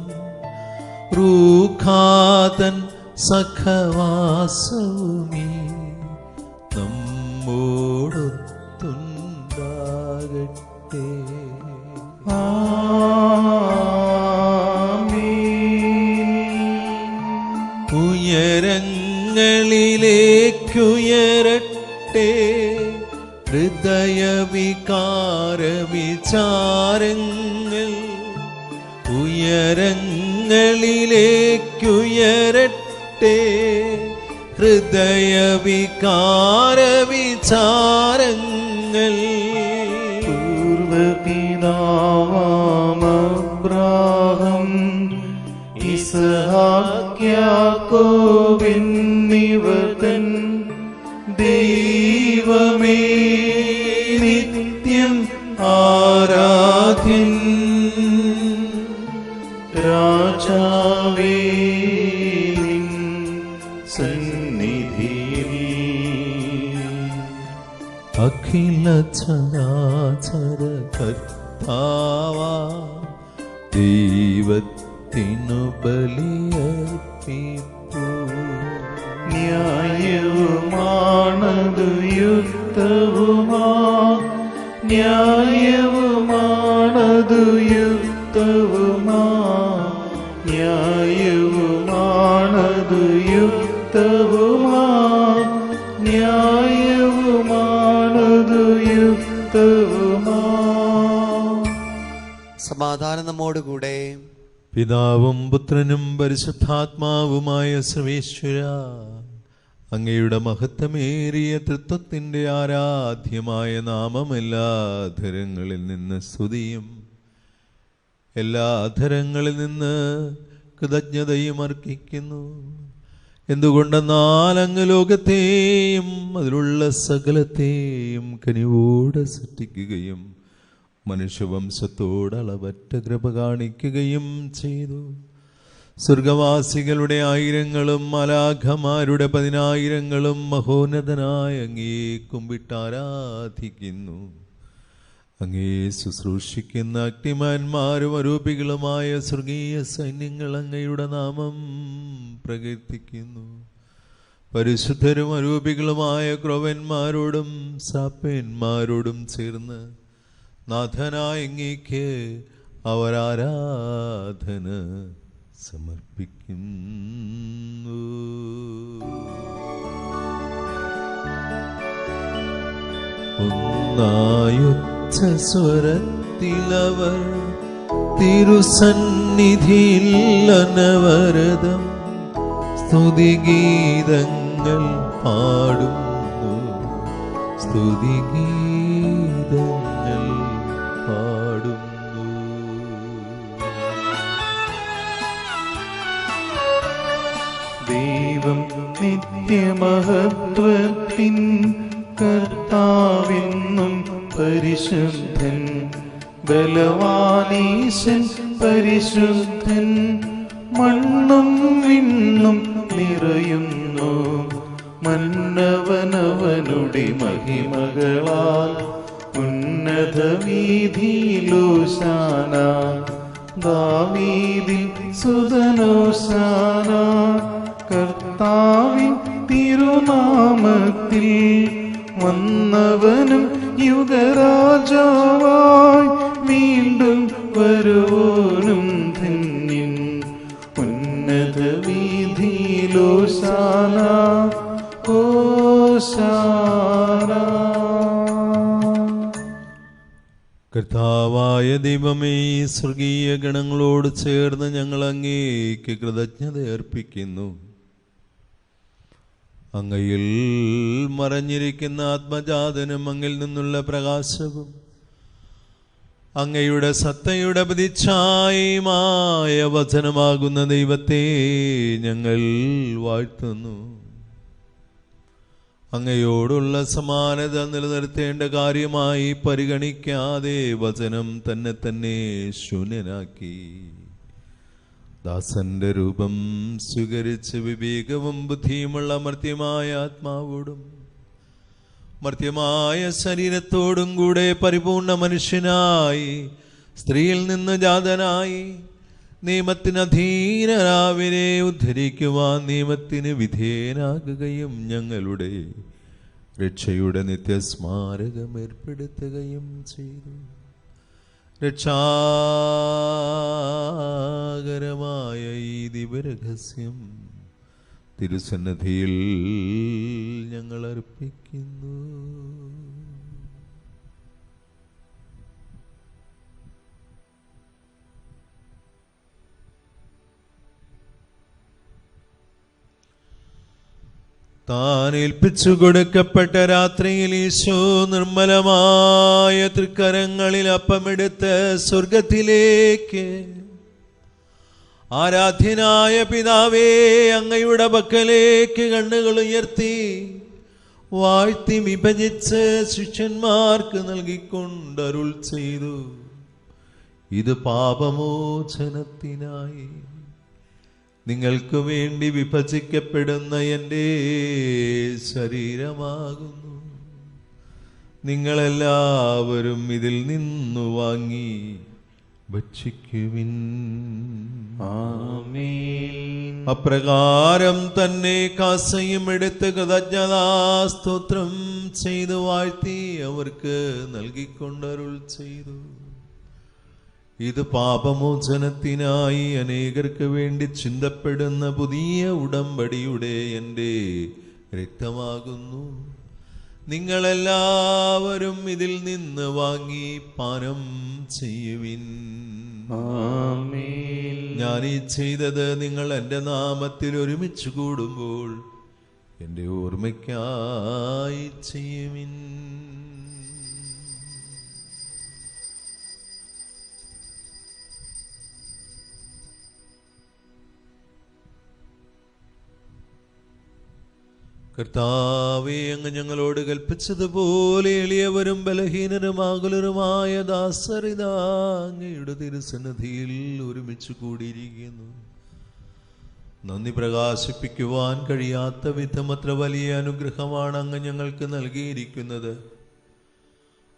റൂഖാതൻ സഖവാസവുമീ നമ്മോടൊത്തുണ്ടാകട്ടെ. ഉയരങ്ങളിലേക്കുയരട്ടെ ഹൃദയവികാര വിചാരങ്ങൾ. ഉയരങ്ങളിലേക്കുയരട്ടെ ഹൃദയവികാര വിചാരങ്ങൾ. പൂർവപിതാവാമബ്രാഹം ഇസ്ഹാക്ക് യാക്കോബ് എന്നിവർ തൻ ദൈവമേ നിത്യം ആരാധ്യൻ. രാജാവേ നിൻ സന്നിധിയിൽ അഖില ചരാചര കർത്താവാ ദൈവത്തിനു ബലിയർപ്പിപ്പൂ. ന്യായവുമാണതു യുക്തവുമാ, ന്യായവുമാണതു യുക്തവുമാ, ന്യായവുമാണതു യുക്തവുമാ, ന്യായവുമാണതു യുക്തവുമാ. സമാധാനം നമ്മോടുകൂടെ. പിതാവും പുത്രനും പരിശുദ്ധാത്മാവുമായ സർവേശ്വര, അങ്ങയുടെ മഹത്വമേറിയ തൃത്വത്തിന്റെ ആരാധ്യമായ നാമം എല്ലാ അധരങ്ങളിൽ നിന്ന് സ്തുതിയും എല്ലാ അധരങ്ങളിൽ നിന്ന് കൃതജ്ഞതയും അർപ്പിക്കുന്നു. എന്തുകൊണ്ടെന്നാൽ അങ്ങ് ലോകത്തെയും അതിലുള്ള സകലത്തെയും കനിവോടെ സൃഷ്ടിക്കുകയും മനുഷ്യവംശത്തോട് അളവറ്റ കൃപ കാണിക്കുകയും ചെയ്തു. സ്വർഗവാസികളുടെ ആയിരങ്ങളും മാലാഖമാരുടെ 10,000-ങ്ങളും മഹോന്നതനായ അങ്ങേ കുമ്പിട്ടാരാധിക്കുന്നു. അങ്ങേ ശുശ്രൂഷിക്കുന്ന അഗ്നിമാന്മാരും അരൂപികളുമായ സ്വർഗീയ സൈന്യങ്ങൾ അങ്ങയുടെ നാമം പ്രകീർത്തിക്കുന്നു. പരിശുദ്ധരും അരൂപികളുമായ ക്രൗവന്മാരോടും സാപ്പന്മാരോടും ചേർന്ന് നാഥനായ അങ്ങേക്ക് അവർ ആരാധന സമർപ്പിക്കുന്നു. ഒന്നായൊച്ച സ്വരത്തിലവർ തിരുസന്നിധിയിൽ അനവരതം സ്തുതിഗീതങ്ങൾ പാടുന്നു. സ്തുതിഗീതങ്ങൾ പാടുന്നു. ദൈവം നിത്യമഹത്വത്തിൻ കർത്താവെന്നും പരിശുദ്ധൻ, ബലവാനീശൻ പരിശുദ്ധൻ. മണ്ണും വിണ്ണും നിറയുന്നു മന്നവനവനുടെ മഹിമകളാൽ. ഉന്നത വീതിയിലോശാന, ദാവീദിൻ സുതനോശാന. കർത്താവിൻ തിരുനാമത്തിൽ വന്നവനും യുഗരാജാവായി വീണ്ടും വരുവോനും ധന്യൻ. ഹോശാന ഹോശാന. കർത്താവായ ദൈവമേ, സ്വർഗീയ ഗണങ്ങളോട് ചേർന്ന് ഞങ്ങൾ അങ്ങേക്ക് കൃതജ്ഞത അർപ്പിക്കുന്നു. അങ്ങയിൽ മറഞ്ഞിരിക്കുന്ന ആത്മജാതനും അങ്ങിൽ നിന്നുള്ള പ്രകാശവും അങ്ങയുടെ സത്തയുടെ പ്രതിച്ഛായയുമായ വചനമാകുന്ന ദൈവത്തെ ഞങ്ങൾ വാഴ്ത്തുന്നു. അങ്ങയോടുള്ള സമാനത നിലനിർത്തേണ്ട കാര്യമായി പരിഗണിക്കാതെ വചനം തന്നെ ശൂന്യനാക്കി ദാസന്റെ രൂപം സ്വീകരിച്ച് വിവേകവും ബുദ്ധിയുമുള്ള മർത്യമായ ആത്മാവോടും മർത്യമായ ശരീരത്തോടും കൂടെ പരിപൂർണ മനുഷ്യനായി സ്ത്രീയിൽ നിന്ന് ജാതനായി നിയമത്തിന് അധീനരാവിനെ ഉദ്ധരിക്കുവാൻ നിയമത്തിന് വിധേയനാകുകയും ഞങ്ങളുടെ രക്ഷയുടെ നിത്യസ്മാരകം ഏർപ്പെടുത്തുകയും ചെയ്തു. രക്ഷാകരമായ ഈ ദിവ്യരഹസ്യം തിരുസന്നിധിയിൽ ഞങ്ങൾ അർപ്പിക്കുന്നു. താൻ ഏൽപ്പിച്ചു കൊടുക്കപ്പെട്ട രാത്രിയിൽ ഈശോ നിർമ്മലമായ തൃക്കരങ്ങളിൽ അപ്പമെടുത്ത് സ്വർഗത്തിലേക്ക് ആരാധ്യനായ പിതാവേ, അങ്ങയുടെ പക്കലേക്ക് കണ്ണുകൾ ഉയർത്തി വാഴ്ത്തി വിഭജിച്ച് ശിഷ്യന്മാർക്ക് നൽകിക്കൊണ്ട് അരുൾ ചെയ്തു, ഇത് പാപമോചനത്തിനായി നിങ്ങൾക്ക് വേണ്ടി വിഭജിക്കപ്പെടുന്ന എൻ്റെ ശരീരമാകുന്നു. നിങ്ങളെല്ലാവരും ഇതിൽ നിന്നു വാങ്ങി ഭക്ഷിക്കുവിൻ. ആമേൻ. അപ്രകാരം തന്നെ കാസയും എടുത്ത് കൃതജ്ഞതാസ്തോത്രം ചെയ്തു വാഴ്ത്തി അവർക്ക് നൽകിക്കൊണ്ടരുൾ ചെയ്തു, ഇത് പാപമോചനത്തിനായി അനേകർക്ക് വേണ്ടി ചിന്തപ്പെടുന്ന പുതിയ ഉടമ്പടിയുടെ എൻ്റെ രക്തമാകുന്നു. നിങ്ങളെല്ലാവരും ഇതിൽ നിന്ന് വാങ്ങി പാനം ചെയ്യുവിൻ. ആമേൻ. ഞാനീ ചെയ്തത് നിങ്ങൾ എൻ്റെ നാമത്തിൽ ഒരുമിച്ച് കൂടുമ്പോൾ എൻ്റെ ഓർമ്മയ്ക്കായി ചെയ്യുവിൻ. കർത്താവേ, അങ്ങ് ഞങ്ങളോട് കൽപ്പിച്ചതുപോലെ എളിയവരും ബലഹീനരും ആകുലരുമായ ദാസരിതാ അങ്ങയുടെ തിരുസന്നിധിയിൽ ഒരുമിച്ച് കൂടിയിരിക്കുന്നു. നന്ദി പ്രകാശിപ്പിക്കുവാൻ കഴിയാത്ത വിധം അത്ര വലിയ അനുഗ്രഹമാണ് അങ്ങ് ഞങ്ങൾക്ക് നൽകിയിരിക്കുന്നത്.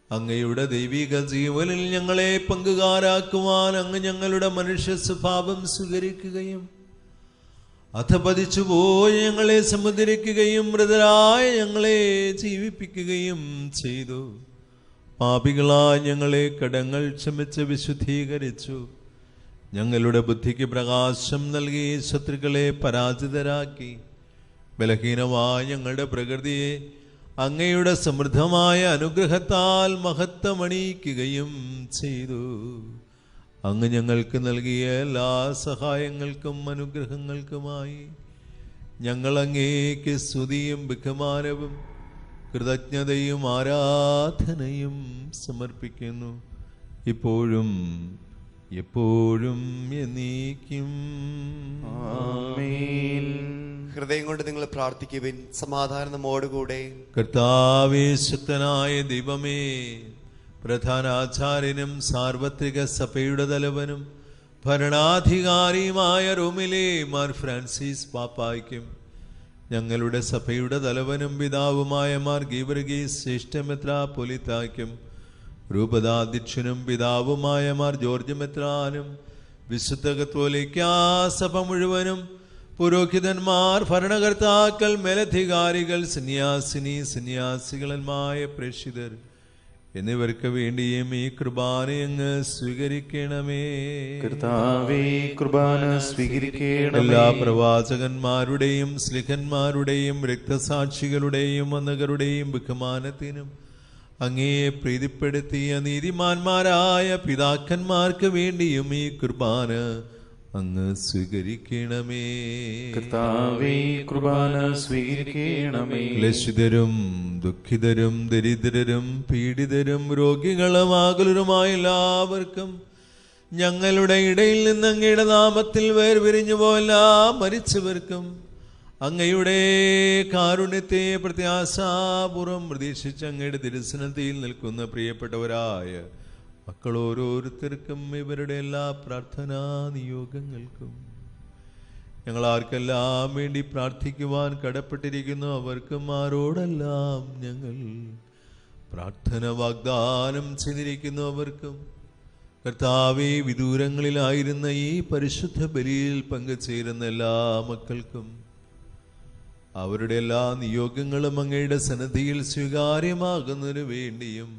അങ്ങയുടെ ദൈവിക ജീവനിൽ ഞങ്ങളെ പങ്കുകാരാക്കുവാൻ അങ്ങ് ഞങ്ങളുടെ മനുഷ്യ സ്വഭാവം സ്വീകരിക്കുകയും അധപതിച്ചു പോയി ഞങ്ങളെ സമുദ്രിക്കുകയും മൃതരായ ഞങ്ങളെ ജീവിപ്പിക്കുകയും ചെയ്തു. പാപികളായ ഞങ്ങളെ കടങ്ങൾ ക്ഷമിച്ച് വിശുദ്ധീകരിച്ചു. ഞങ്ങളുടെ ബുദ്ധിക്ക് പ്രകാശം നൽകി ശത്രുക്കളെ പരാജിതരാക്കി. ബലഹീനമായ ഞങ്ങളുടെ പ്രകൃതിയെ അങ്ങയുടെ സമൃദ്ധമായ അനുഗ്രഹത്താൽ മഹത്വമണിയിക്കുകയും ചെയ്തു. അങ്ങ് ഞങ്ങൾക്ക് നൽകിയ എല്ലാ സഹായങ്ങൾക്കും അനുഗ്രഹങ്ങൾക്കുമായി ഞങ്ങൾ അങ്ങേക്ക് സ്തുതിയും ബഹുമാനവും കൃതജ്ഞതയും ആരാധനയും സമർപ്പിക്കുന്നു, ഇപ്പോഴും എപ്പോഴും എന്നേക്കും. ആമേൻ. ഹൃദയം കൊണ്ട് നിങ്ങൾ പ്രാർത്ഥിക്കുവിൻ. സമാധാനം നമ്മോടുകൂടെ. കർത്താവേ, ശക്തനായ ദൈവമേ, പ്രധാനാചാര്യനും സാർവത്രിക സഭയുടെ തലവനും ഭരണാധികാരിയുമായ റോമിലെ മാർ ഫ്രാൻസിസ് പാപ്പായ്ക്കും ഞങ്ങളുടെ സഭയുടെ തലവനും പിതാവുമായ മാർ ഗീവർഗീസ് ശ്രേഷ്ഠ മെത്രാപ്പൊലീത്തായ്ക്കും രൂപതാധ്യക്ഷനും പിതാവുമായ മാർ ജോർജ് മെത്രാനും വിശുദ്ധ കത്തോലിക്കാ സഭ മുഴുവനും പുരോഹിതന്മാർ, ഭരണകർത്താക്കൾ, മേലധികാരികൾ, സന്യാസിനി സന്യാസികളന്മായ പ്രേക്ഷിതർ എന്നിവർക്ക് വേണ്ടിയും ഈ കുർബാന അങ്ങ് സ്വീകരിക്കണമേ. കർത്താവേ, കുർബാന സ്വീകരിക്കണമേ. എല്ലാ പ്രവാചകന്മാരുടെയും സ്ലിഹന്മാരുടെയും രക്തസാക്ഷികളുടെയും വന്ദകരുടെയും ബഹുമാനത്തിനും അങ്ങേ പ്രീതിപ്പെടുത്തിയ നീതിമാന്മാരായ പിതാക്കന്മാർക്ക് വേണ്ടിയും ഈ കുർബാന അങ്ങ് സ്വീകരിക്കണമേ. കർത്താവേ, കുർബാന സ്വീകരിക്കണമേ. ക്ലേശിതരും ദുഃഖിതരും ദരിദ്രരും പീഡിതരും രോഗികളും ആകുലരുമായ എല്ലാവർക്കും ഞങ്ങളുടെ ഇടയിൽ നിന്ന് അങ്ങയുടെ നാമത്തിൽ വേർപിരിഞ്ഞു പോയ മരിച്ചവർക്കും അങ്ങയുടെ കാരുണ്യത്തെ പ്രത്യാശാപൂർവം പ്രതീക്ഷിച്ച് അങ്ങയുടെ തിരുസന്നിധിയിൽ നിൽക്കുന്ന പ്രിയപ്പെട്ടവരായ മക്കൾ ഓരോരുത്തർക്കും ഇവരുടെ എല്ലാ പ്രാർത്ഥനാ നിയോഗങ്ങൾക്കും ഞങ്ങൾ ആർക്കെല്ലാം വേണ്ടി പ്രാർത്ഥിക്കുവാൻ കടപ്പെട്ടിരിക്കുന്നു അവർക്കും ആരോടെല്ലാം ഞങ്ങൾ പ്രാർത്ഥന വാഗ്ദാനം ചെയ്തിരിക്കുന്നു അവർക്കും കർത്താവേ, വിദൂരങ്ങളിലായിരുന്ന ഈ പരിശുദ്ധ ബലിയിൽ പങ്കുചേരുന്ന എല്ലാ മക്കൾക്കും അവരുടെ എല്ലാ നിയോഗങ്ങളും അങ്ങയുടെ സന്നിധിയിൽ സ്വീകാര്യമാകുന്നതിനു വേണ്ടിയും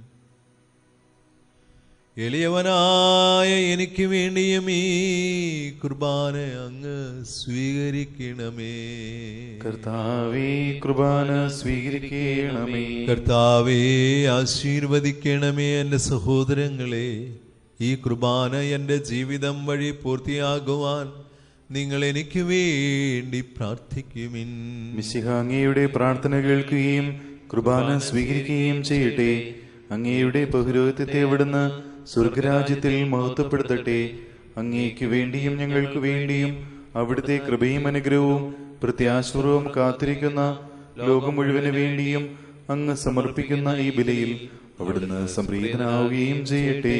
എളിയവനായ എനിക്ക് വേണ്ടിയും ഈ കുർബാന അങ്ങ് സ്വീകരിക്കണമേ. കർത്താവേ, കുർബാന സ്വീകരിക്കണമേ. കർത്താവേ, ആശീർവദിക്കണമേ. എൻ്റെ സഹോദരങ്ങളെ, ഈ കുർബാന എൻ്റെ ജീവിതം വഴി പൂർത്തിയാകുവാൻ നിങ്ങൾ എനിക്ക് വേണ്ടി പ്രാർത്ഥിക്കുമിൻ. മിശിഹാ അങ്ങയുടെ പ്രാർത്ഥന കേൾക്കുകയും കുർബാന സ്വീകരിക്കുകയും ചെയ്യട്ടെ. അങ്ങയുടെ പൗരോഹിത്യത്തെ അവിടുന്ന് സ്വർഗരാജ്യത്തിൽ മഹത്വപ്പെടുത്തട്ടെ. അങ്ങേക്ക് വേണ്ടിയും ഞങ്ങൾക്ക് വേണ്ടിയും അവിടുത്തെ കൃപയും അനുഗ്രഹവും പ്രത്യാശപൂർവം കാത്തിരിക്കുന്ന ലോകം മുഴുവന് വേണ്ടിയും അങ്ങ് സമർപ്പിക്കുന്ന ഈ ബലിയിൽ അവിടുന്ന് സംപ്രീതനാവുകയും ചെയ്യട്ടെ.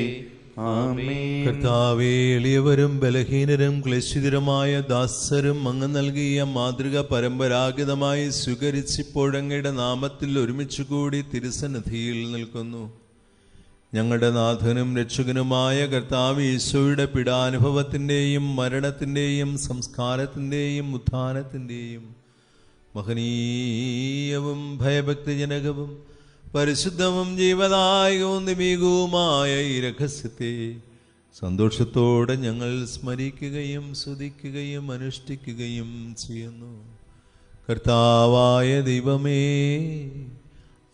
ആമേൻ. കർത്താവേ, എളിയവരും ബലഹീനരും ക്ലേശിതരുമായ ദാസരും അങ്ങ് നൽകിയ മാതൃക പരമ്പരാഗതമായി സ്വീകരിച്ചിപ്പോഴങ്ങയുടെ നാമത്തിൽ ഒരുമിച്ച് കൂടി തിരുസന്നിധിയിൽ നിൽക്കുന്നു. ഞങ്ങളുടെ നാഥനും രക്ഷകനുമായ കർത്താവ് ഈശോയുടെ പീഡാനുഭവത്തിൻ്റെയും മരണത്തിൻ്റെയും സംസ്കാരത്തിൻ്റെയും ഉത്ഥാനത്തിൻ്റെയും മഹനീയവും ഭയഭക്തിജനകവും പരിശുദ്ധവും ജീവദായകവും നിമീകവുമായ ഈ രഹസ്യത്തെ സന്തോഷത്തോടെ ഞങ്ങൾ സ്മരിക്കുകയും സ്തുതിക്കുകയും അനുഷ്ഠിക്കുകയും ചെയ്യുന്നു. കർത്താവായ ദൈവമേ,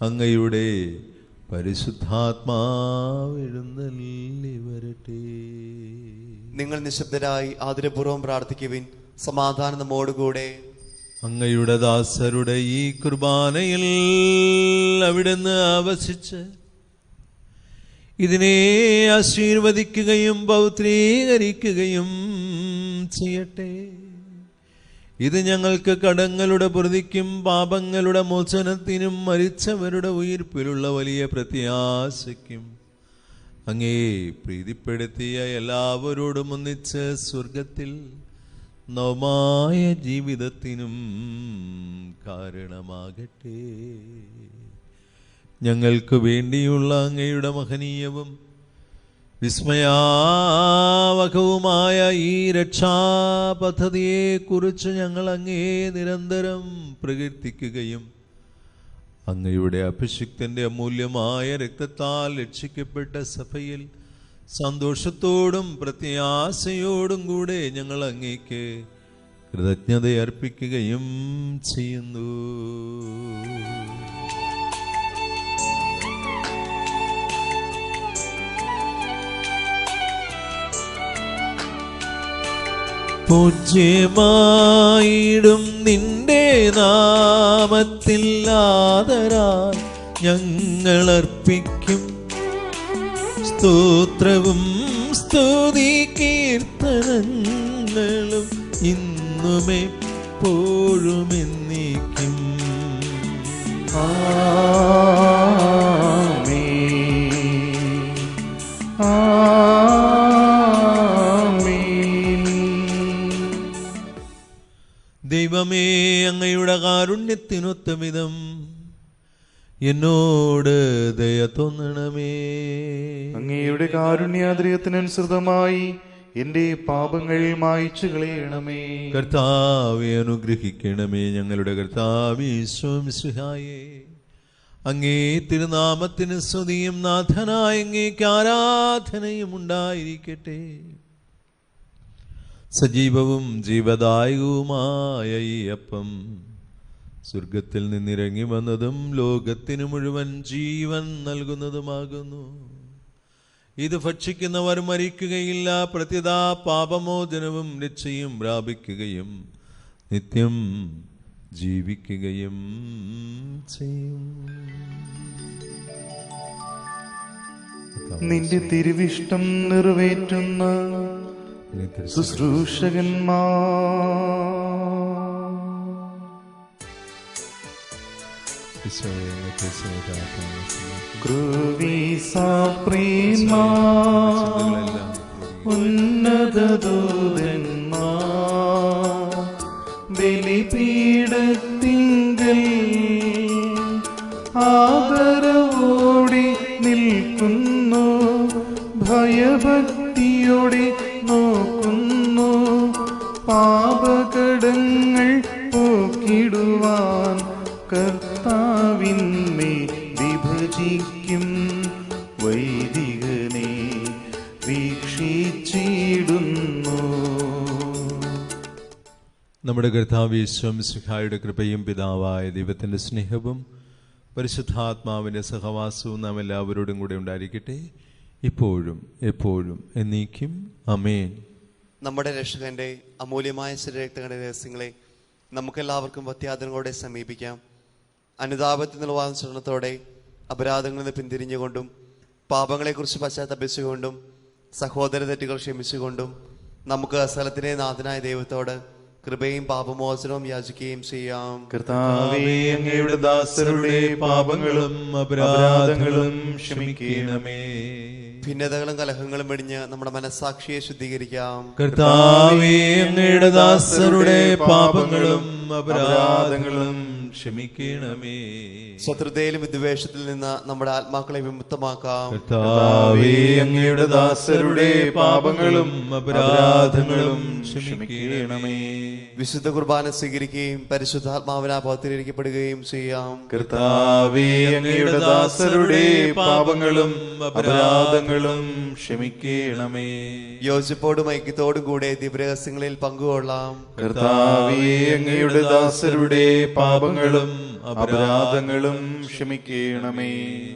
അങ്ങയുടെ പരിശുദ്ധാത്മാവ് എഴുന്നള്ളി വരട്ടെ. നിങ്ങൾ നിശബ്ദരായി ആദരപൂർവ്വം പ്രാർത്ഥിക്കുവിൻ. സമാധാനം നമ്മോടുകൂടെ. അങ്ങയുടെ ദാസരുടെ ഈ കുർബാനയിൽ അവിടുന്ന് ആവസിച്ച് ഇതിനെ ആശീർവദിക്കുകയും പൗത്രീകരിക്കുകയും ചെയ്യട്ടെ. ഇത് ഞങ്ങൾക്ക് കടങ്ങളുടെ പ്രതിക്കും പാപങ്ങളുടെ മോചനത്തിനും മരിച്ചവരുടെ ഉയിർപ്പിലുള്ള വലിയ പ്രത്യാശയ്ക്കും അങ്ങേ പ്രീതിപ്പെടുത്തിയ എല്ലാവരോടും ഒന്നിച്ച് സ്വർഗത്തിൽ നവമായ ജീവിതത്തിനും കാരണമാകട്ടെ. ഞങ്ങൾക്ക് വേണ്ടിയുള്ള അങ്ങയുടെ മഹനീയവും വിസ്മയാവഹവുമായ ഈ രക്ഷാപദ്ധതിയെക്കുറിച്ച് ഞങ്ങൾ അങ്ങേ നിരന്തരം പ്രകീർത്തിക്കുകയും അങ്ങയുടെ അഭിഷിക്തന്റെ അമൂല്യമായ രക്തത്താൽ രക്ഷിക്കപ്പെട്ട സഭയിൽ സന്തോഷത്തോടും പ്രത്യാശയോടും കൂടെ ഞങ്ങൾ അങ്ങേക്ക് കൃതജ്ഞത അർപ്പിക്കുകയും ചെയ്യുന്നു. പൂജ്യമായിടും നിന്റെ നാമത്തിൽ ആദരാൽ ഞങ്ങളർപ്പിക്കും സ്തോത്രവും സ്തുതി കീർത്തനങ്ങളും ഇന്നും എപ്പോഴും എന്നേക്കും. ദൈവമേ, അങ്ങയുടെ കാരുണ്യത്തിനൊത്തമിതം എന്നോട് ദയ തോന്നണമേ. അങ്ങയുടെ കാരുണ്യാദ്രയത്തിനനുസൃതമായി എന്റെ പാപങ്ങൾ മായ്ച്ചു കളയണമേ. കർത്താവെ അനുഗ്രഹിക്കണമേ. ഞങ്ങളുടെ കർത്താവേ ഈശോ മിശിഹായേ, അങ്ങേ തിരുനാമത്തിന് സ്തുതിയും നാഥനായ അങ്ങേക്ക് ആരാധനയും ഉണ്ടായിരിക്കട്ടെ. സജീവവും ജീവദായകവുമായ ഈ അപ്പം സ്വർഗത്തിൽ നിന്നിറങ്ങി വന്നതും ലോകത്തിന് മുഴുവൻ ജീവൻ നൽകുന്നതുമാകുന്നു. ഇത് ഭക്ഷിക്കുന്നവർ മരിക്കുകയില്ല, പ്രത്യുത പാപമോചനവും രക്ഷയും പ്രാപിക്കുകയും നിത്യം ജീവിക്കുകയും ചെയ്യും. നിന്റെ തിരുവിഷ്ടം നിറവേറ്റുന്ന ശുശ്രൂഷകന്മാർ ഉന്നതദൂതന്മാർ ബലിപീഠത്തിങ്കൽ ആദരവോടെ നിൽക്കുന്നു, ഭയഭക്തിയോടെ നോക്കുന്നു, പാപകടങ്ങൾ പോക്കിടുവാൻ കർത്താവിന്മേ വിഭജിക്കും വൈദികനെ വീക്ഷിച്ചിടുന്നു. നമ്മുടെ കർത്താവ് യേശു മിശിഹായുടെ കൃപയും പിതാവായ ദൈവത്തിന്റെ സ്നേഹവും പരിശുദ്ധാത്മാവിന്റെ സഹവാസവും നാം എല്ലാവരോടും കൂടെ ഉണ്ടായിരിക്കട്ടെ, ഇപ്പോഴും എപ്പോഴും എന്നേക്കും. ആമേൻ. നമ്മുടെ രക്ഷകന്റെ അമൂല്യമായ ശരീരങ്ങളുടെ രഹസ്യങ്ങളെ നമുക്കെല്ലാവർക്കും അത്യാദരങ്ങളോടെ സമീപിക്കാം. അനുതാപത്തിനുള്ള വാസനത്തോടെ അപരാധങ്ങളിൽ നിന്ന് പിന്തിരിഞ്ഞുകൊണ്ടും പാപങ്ങളെക്കുറിച്ച് പശ്ചാത്തപിച്ചുകൊണ്ടും സഹോദര തെറ്റുകൾ ക്ഷമിച്ചുകൊണ്ടും നമുക്ക് അസലത്തിലെ നാഥനായ ദൈവത്തോട് കൃപയും പാപമോചനവും യാചിക്കുകയും ചെയ്യാം. കർത്താവേ, അങ്ങയുടെ ദാസരുടെ പാപങ്ങളും അപരാധങ്ങളും ക്ഷമിക്കണമേ. ഭിന്നതകളും കലഹങ്ങളും വെടിഞ്ഞ് നമ്മുടെ മനസ്സാക്ഷിയെ ശുദ്ധീകരിക്കാം. കർത്താവേ, അങ്ങയുടെ ദാസരുടെ പാപങ്ങളും അപരാധങ്ങളും ക്ഷമിക്കണമേ. ശത്രുതയിലും വിദ്വേഷത്തിൽ നിന്ന് നമ്മുടെ ആത്മാക്കളെ വിമുക്തമാക്കാം. കർത്താവേ, അങ്ങയുടെ ദാസരുടെ പാപങ്ങളും അപരാധങ്ങളും ക്ഷമിക്കണമേ. വിശുദ്ധ കുർബാന സ്വീകരിക്കുകയും പരിശുദ്ധാത്മാവിനാൽ പൗത്രീകരിക്കപ്പെടുകയും ചെയ്യാം. കർത്താവേ, അങ്ങയുടെ ദാസരുടെ പാപങ്ങളും അപരാധങ്ങളും ക്ഷമിക്കണമേ. യോജിപ്പോടും ഐക്യത്തോടും കൂടെ ദിവ്യരഹസ്യങ്ങളിൽ പങ്കുകൊള്ളാം. കർത്താവേ, അങ്ങയുടെ ദാസരുടെ പാപങ്ങളും അപരാധങ്ങളും ക്ഷമിക്കണമേ.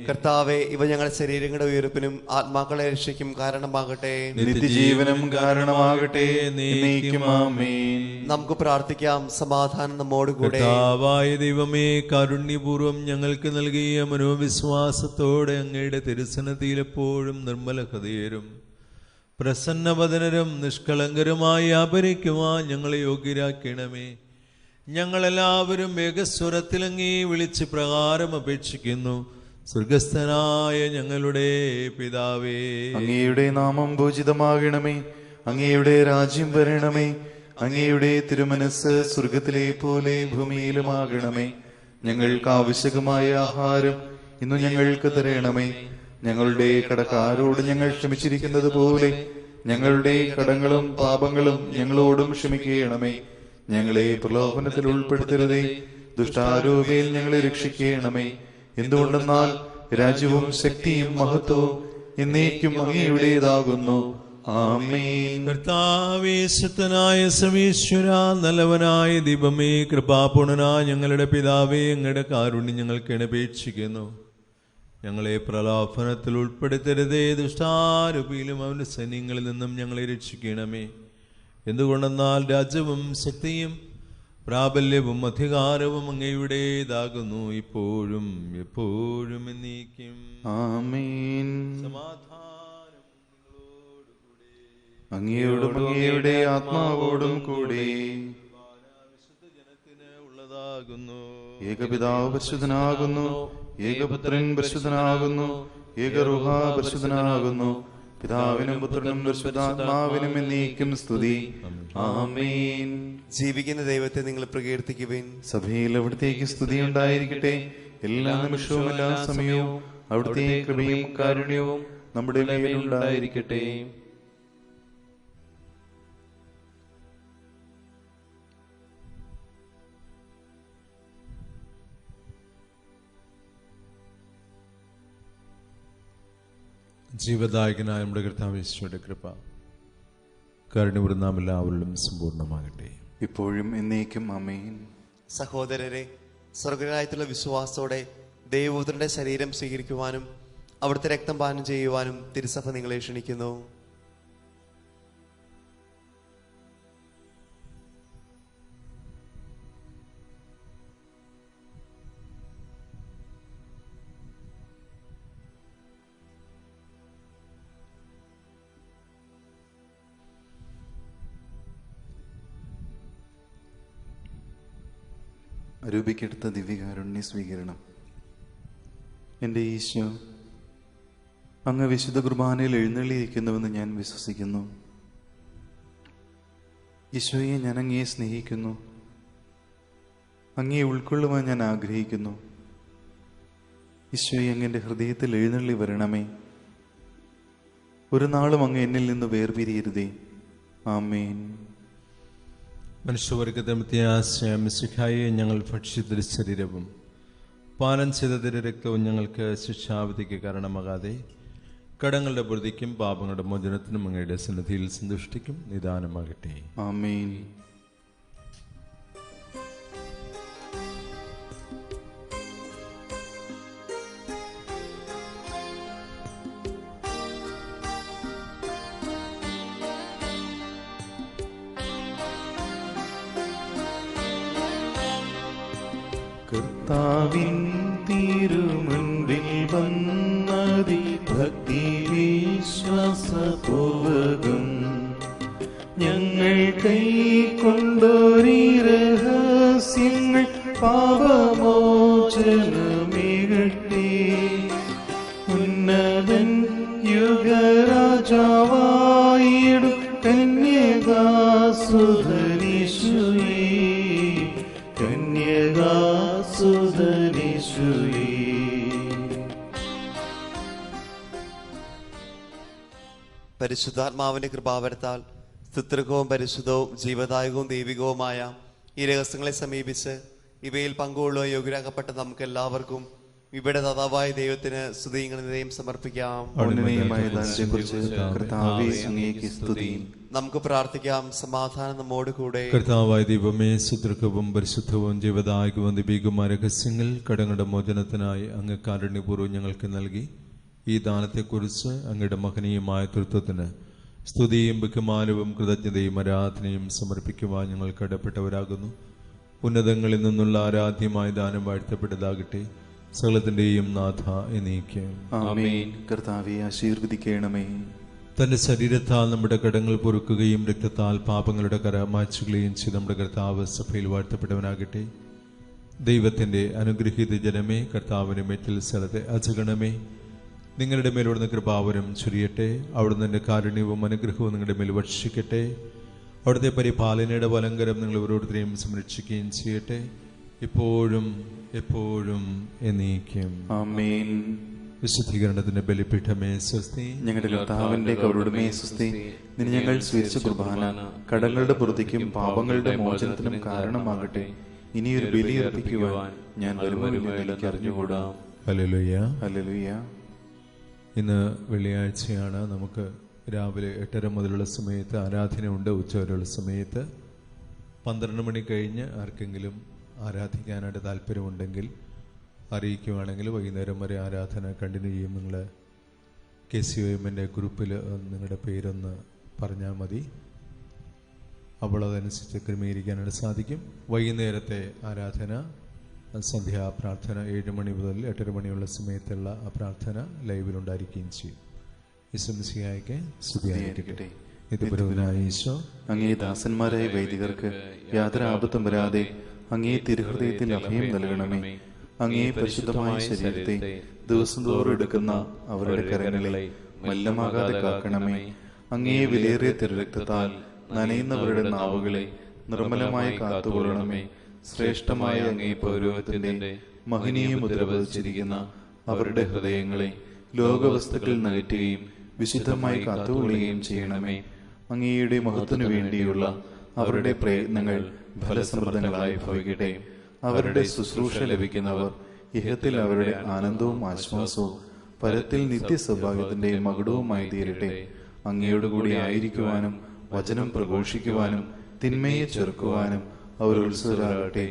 കർത്താവെ, ഇവ ഞങ്ങളുടെ ശരീരങ്ങളുടെ ഉയർപ്പിനും ആത്മാക്കളെ രക്ഷയ്ക്കും കാരണമാകട്ടെ, നിത്യജീവനം കാരണമാകട്ടെ. എന്നേക്കും ആമേൻ. നമുക്ക് പ്രാർത്ഥിക്കാം. സമാധാനം നമ്മോടുകൂടെ. കർത്താവായ ദൈവമേ, കാരുണ്യപൂർവ്വം ഞങ്ങൾക്ക് നൽകിയ മനോവിശ്വാസത്തോടെ അങ്ങയുടെ തിരുസന്നിധിയിൽ എപ്പോഴും നിർമ്മല ഹൃദയരും പ്രസന്നവദനരും നിഷ്കളങ്കരുമായി വ്യാപരിക്കുവാൻ ഞങ്ങളെ യോഗ്യരാക്കണമേ. ഞങ്ങളെല്ലാവരും ഏകസ്വരത്തിൽ അങ്ങേ വിളിച്ച് പ്രകാരം അപേക്ഷിക്കുന്നു. സ്വർഗസ്ഥനായ ഞങ്ങളുടെ പിതാവേ, അങ്ങയുടെ നാമം പൂജിതമാകണമേ. അങ്ങയുടെ രാജ്യം വരണമേ. അങ്ങയുടെ തിരുമനസ് സ്വർഗത്തിലെ പോലെ ഭൂമിയിലുമാകണമേ. ഞങ്ങൾക്ക് ആവശ്യകമായ ആഹാരം ഇന്ന് ഞങ്ങൾക്ക് തരണമേ. ഞങ്ങളുടെ കടക്കാരോട് ഞങ്ങൾ ക്ഷമിച്ചിരിക്കുന്നത് പോലെ ഞങ്ങളുടെ കടങ്ങളും പാപങ്ങളും ഞങ്ങളോടും ക്ഷമിക്കണമേ. ഞങ്ങളെ പ്രലോഭനത്തിൽ ഉൾപ്പെടുത്തരുതേ, ദുഷ്ടാരൂപയിൽ ഞങ്ങളെ രക്ഷിക്കണമേ. എന്തുകൊണ്ടെന്നാൽ രാജ്യവും ശക്തിയും മഹത്വവും എന്നേക്കും അങ്ങയുടേതാകുന്നു. ആമേൻ. കർത്താവേ, ശക്തനായ സർവ്വേശ്വര, നല്ലവനായ ദൈവമേ, കൃപാപൂർണനായ ഞങ്ങളുടെ പിതാവേ, അങ്ങയുടെ കാരുണ്യം ഞങ്ങൾക്ക് അപേക്ഷിക്കുന്നു. ഞങ്ങളെ പ്രലോഭനത്തിൽ ഉൾപ്പെടുത്തരുതേ, ദുഷ്ടാരൂപിയിലും അവന്റെ സൈന്യങ്ങളിൽ നിന്നും ഞങ്ങളെ രക്ഷിക്കണമേ. എന്തുകൊണ്ടെന്നാൽ രാജ്യവും ശക്തിയും പ്രാബല്യവും അധികാരവും അങ്ങയുടേതാകുന്നു, ഇപ്പോഴും എപ്പോഴും എന്നേക്കും. ആമേൻ. സമാധാനം നിങ്ങളോടുകൂടെ. അങ്ങയോടും അങ്ങയുടെ ആത്മാവോടും കൂടെ. വിശുദ്ധ ജനത്തിന് ഉള്ളതാകുന്നു. ഏകപിതാവ് പരിശുദ്ധനാകുന്നു, ഏകപുത്രൻ പരിശുദ്ധനാകുന്നു, ഏകറുഹ പരിശുദ്ധനാകുന്നു. പിതാവിനും പുത്രനും പരിശുദ്ധാത്മാവിനും എന്നേക്കും സ്തുതി. ആമേൻ. ജീവിക്കുന്ന ദൈവത്തെ നിങ്ങൾ പ്രകീർത്തിക്കുവിൻ. സഭയിൽ അവിടുത്തേക്ക് സ്തുതി ഉണ്ടായിരിക്കട്ടെ. എല്ലാ നിമിഷവും എല്ലാ സമയവും അവിടുത്തെ കൃപയും കാരുണ്യവും നമ്മുടെ മേലുണ്ടായിരിക്കട്ടെ. ജീവദായകനായ നമ്മുടെ കർത്താവ് യേശുവിന്റെ കൃപ കരുണ നാം എല്ലാവരിലും സമ്പൂർണ്ണമാകട്ടെ, ഇപ്പോഴും എന്നേക്കും ആമേൻ. സഹോദരരെ, സ്വർഗരാജ്യത്തുള്ള വിശ്വാസത്തോടെ ദൈവപുത്രന്റെ ശരീരം സ്വീകരിക്കുവാനും അവിടുത്തെ രക്തം പാനം ചെയ്യുവാനും തിരുസഭ നിങ്ങളെ ക്ഷണിക്കുന്നു. അരൂപിക്കെടുത്ത ദിവ്യകാരുണ്യ സ്വീകരണം. എൻ്റെ ഈശോ, അങ്ങ് വിശുദ്ധ കുർബാനയിൽ എഴുന്നള്ളിയിരിക്കുന്നുവെന്ന് ഞാൻ വിശ്വസിക്കുന്നു. ഈശോയെ, ഞാൻ അങ്ങയെ സ്നേഹിക്കുന്നു. അങ്ങയെ ഉൾക്കൊള്ളുവാൻ ഞാൻ ആഗ്രഹിക്കുന്നു. ഈശോയെ, അങ്ങ് എൻ്റെ ഹൃദയത്തിൽ എഴുന്നള്ളി വരണമേ. ഒരു നാളും അങ്ങ് എന്നിൽ നിന്ന് വേർപിരിയരുതേ. ആമേൻ. മനുഷ്യവർഗത്തെ ആശ്രയമിശിഹായെ ഞങ്ങൾ ഭക്ഷിച്ച ശരീരവും പാനം ചെയ്ത രക്തവും ഞങ്ങൾക്ക് ശിക്ഷാവിധിക്ക് കാരണമാകാതെ കടങ്ങളുടെ പൊറുതിക്കും പാപങ്ങളുടെ മോചനത്തിനും അങ്ങയുടെ സന്നിധിയിൽ സന്തുഷ്ടിക്കും നിദാനമാകട്ടെ. ആമേൻ. കർത്താവിൻ തിരുമുൻപിൽ വന്നതി ഭക്തി വിശ്വാസപൂർവകം ഞങ്ങൾ കൈക്കൊണ്ടൊരീ രഹസ്യങ്ങൾ പാപമോചനമേകട്ടെ. ഉന്നതൻ യുഗരാജാവായിടും കന്യകാസുധനീശുയേ, പരിശുദ്ധാത്മാവിന്റെ കൃപാവരത്താൽ സ്തുത്യർഹവും പരിശുദ്ധവും ജീവദായകവും ദൈവികവുമായ ഈ രഹസ്യങ്ങളെ സമീപിച്ച് ഇവയിൽ പങ്കുകൊള്ളുക യോഗ്യരാക്കപ്പെട്ട നമുക്ക് എല്ലാവർക്കും ഇവിടെ ദാതാവായ ദൈവത്തിന് സ്തുതിയും സമർപ്പിക്കാം. നമുക്ക് പ്രാർത്ഥിക്കാം. സമാധാനം നമ്മോട് കൂടെ. കർത്താവായ ദൈവമേ, സുദൃഢവും പരിശുദ്ധവും ജീവദായകവും ദീപികവുമായ രഹസ്യങ്ങൾ കടങ്ങളുടെ മോചനത്തിനായി അങ്ങ് കാരുണ്യപൂർവ്വം ഞങ്ങൾക്ക് നൽകി ഈ ദാനത്തെക്കുറിച്ച് അങ്ങയുടെ മഹനീയമായ തൃത്വത്തിന് സ്തുതിയും ബഹുമാനവും കൃതജ്ഞതയും ആരാധനയും സമർപ്പിക്കുവാൻ ഞങ്ങൾ കടപ്പെട്ടവരാകുന്നു. ഉന്നതങ്ങളിൽ നിന്നുള്ള ആരാധ്യമായ ദാനം വാഴ്ത്തപ്പെട്ടതാകട്ടെ. സകലത്തിന്റെയും നാഥ എന്നേക്കും ആമേൻ. കർത്താവേ, ആശീർവദിക്കണമേ. തന്റെ ശരീരത്താൽ നമ്മുടെ കടങ്ങൾ പൊറുക്കുകയും രക്തത്താൽ പാപങ്ങളുടെ കര മായ്ച്ചുകളയും ചെയ്ത് നമ്മുടെ കർത്താവ് സഭയിൽ വാഴ്ത്തപ്പെട്ടവനാകട്ടെ. ദൈവത്തിന്റെ അനുഗ്രഹീത ജനമേ, കർത്താവിന്റെ മേറ്റിൽ സ്ഥലത്തെ അജഗണമേ, നിങ്ങളുടെ മേലോടുന്ന കൃപാവരം ചൊരിയട്ടെ. അവിടുന്ന് എൻ്റെ കാരുണ്യവും അനുഗ്രഹവും നിങ്ങളുടെ മേൽ വർഷിക്കട്ടെ. അവിടുത്തെ പരിപാലനയുടെ വലങ്കരം നിങ്ങൾ ഓരോരുത്തരെയും സംരക്ഷിക്കുകയും ചെയ്യട്ടെ, ഇപ്പോഴും എപ്പോഴും എന്നേക്കും ആമേൻ. വിശുദ്ധീകരണത്തിന്റെ ബലിപീഠമേ സ്വസ്തി. ഞങ്ങളുടെ കർത്താവിന്റെ കരുണമേ സ്വസ്തി. നിന്നെ ഞങ്ങൾ സ്വീകരിച്ച കുർബാന കടങ്ങളുടെ പുറത്തേക്കും പാപങ്ങളുടെ മോചനത്തിനും കാരണമാകട്ടെ. ഇനിയൊരു ബലി അർപ്പിക്കുവാൻ ഞാൻ വരുമെന്ന് എനിക്ക് അറിഞ്ഞുകൂടാം. Hallelujah, hallelujah. ഇന്ന് വെള്ളിയാഴ്ചയാണ്. നമുക്ക് രാവിലെ 8:30 മുതലുള്ള സമയത്ത് ആരാധനയുണ്ട്. ഉച്ചവരെയുള്ള സമയത്ത് 12 മണി കഴിഞ്ഞ് ആർക്കെങ്കിലും ആരാധിക്കാനായിട്ട് താല്പര്യമുണ്ടെങ്കിൽ അറിയിക്കുവാണെങ്കിൽ വൈകുന്നേരം വരെ ആരാധന കണ്ടിന്യൂ ചെയ്യും. നിങ്ങൾ KCOM-ൻ്റെ ഗ്രൂപ്പിൽ നിങ്ങളുടെ പേരൊന്ന് പറഞ്ഞാൽ മതി. അപ്പോൾ അതനുസരിച്ച് ക്രമീകരിക്കാനായിട്ട് സാധിക്കും. വൈകുന്നേരത്തെ ആരാധന സന്ധ്യാ പ്രാർത്ഥന 7 മണി മുതൽ 8:30 മണിയുള്ള സമയത്തുള്ള ആ പ്രാർത്ഥന ലൈവിലുണ്ടായിരിക്കുകയും ചെയ്യും. ഈശോമിശിഹായ്ക്ക് സ്തുതിയായിരിക്കട്ടെ. നിത്യപുരോഹിതനായ ഈശോ, അങ്ങേ ദാസന്മാരായ വൈദികർക്ക് യാതൊരു ആപത്തും വരാതെ അങ്ങേ തിരുഹൃദയത്തിൽ അഭയം നൽകണമേ. അങ്ങേ പരിശുദ്ധമായ ശരീരത്തെ ദിവസം തോറും എടുക്കുന്ന അവരുടെ കരങ്ങളെ മല്ലമാകാതെ കാക്കണമേ. അങ്ങേ വിലയേറിയ തിരുരക്തത്താൽ നനയുന്നവരുടെ നാവുകളെ നിർമ്മലമായി കാത്തുകൊള്ളണമേ. ശ്രേഷ്ഠമായ അങ്ങേ പൗരോഹിത്യത്തിന്റെ മഹനീയ മുദ്ര പതിച്ചിരിക്കുന്ന അവരുടെ ഹൃദയങ്ങളെ ലോകവസ്തുക്കളിൽ നകറ്റുകയും വിശുദ്ധമായി കാത്തുകൊള്ളുകയും ചെയ്യണമേ. അങ്ങയുടെ മഹത്വത്തിനു വേണ്ടിയുള്ള അവരുടെ പ്രയത്നങ്ങൾ ഫലസമൃദ്ധങ്ങളായി ഭവിക്കട്ടെ. അവരുടെ ശുശ്രൂഷ ലഭിക്കുന്നവർ ഇഹത്തിൽ അവരുടെ ആനന്ദവും ആശ്വാസവും പരത്തിൽ നിത്യസൗഭാഗ്യത്തിന്റെ മകുടവുമായി തീരട്ടെ. അങ്ങയോട് കൂടി ആയിരിക്കുവാനും വചനം പ്രഘോഷിക്കുവാനും തിന്മയെ ചെറുക്കുവാനും അവർ ഉത്സുകരാകട്ടെ.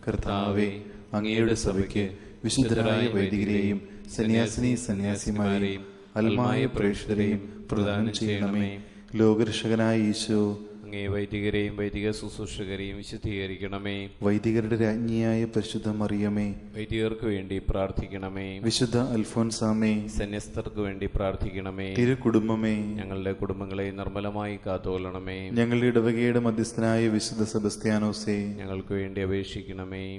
കർത്താവെ, അങ്ങയുടെ സഭയ്ക്ക് വിശുദ്ധരായ വൈദികരെയും സന്യാസിനിമാരെയും അൽമായ പ്രേക്ഷിതരെയും പ്രദാനം ചെയ്യണമേ. ലോകരക്ഷകനായ ഈശോ, അങ്ങേ വൈദികരെയും വൈദിക ശുശ്രൂഷകരെയും വിശുദ്ധീകരിക്കണമേ. വൈദികരുടെ രാജ്ഞിയായ പരിശുദ്ധ മറിയമേ, വൈദികർക്ക് വേണ്ടി പ്രാർത്ഥിക്കണമേ. വിശുദ്ധ അൽഫോൻസാമേ, സന്യസ്തർക്ക് വേണ്ടി പ്രാർത്ഥിക്കണമേ. തിരുക്കുടുംബമേ, ഞങ്ങളുടെ കുടുംബങ്ങളെ നിർമ്മലമായി കാത്തുകൊള്ളണമേ. ഞങ്ങളുടെ ഇടവകയുടെ മധ്യസ്ഥനായ വിശുദ്ധ സെബസ്ത്യാനോസേ, ഞങ്ങൾക്ക് വേണ്ടി അപേക്ഷിക്കണമേ.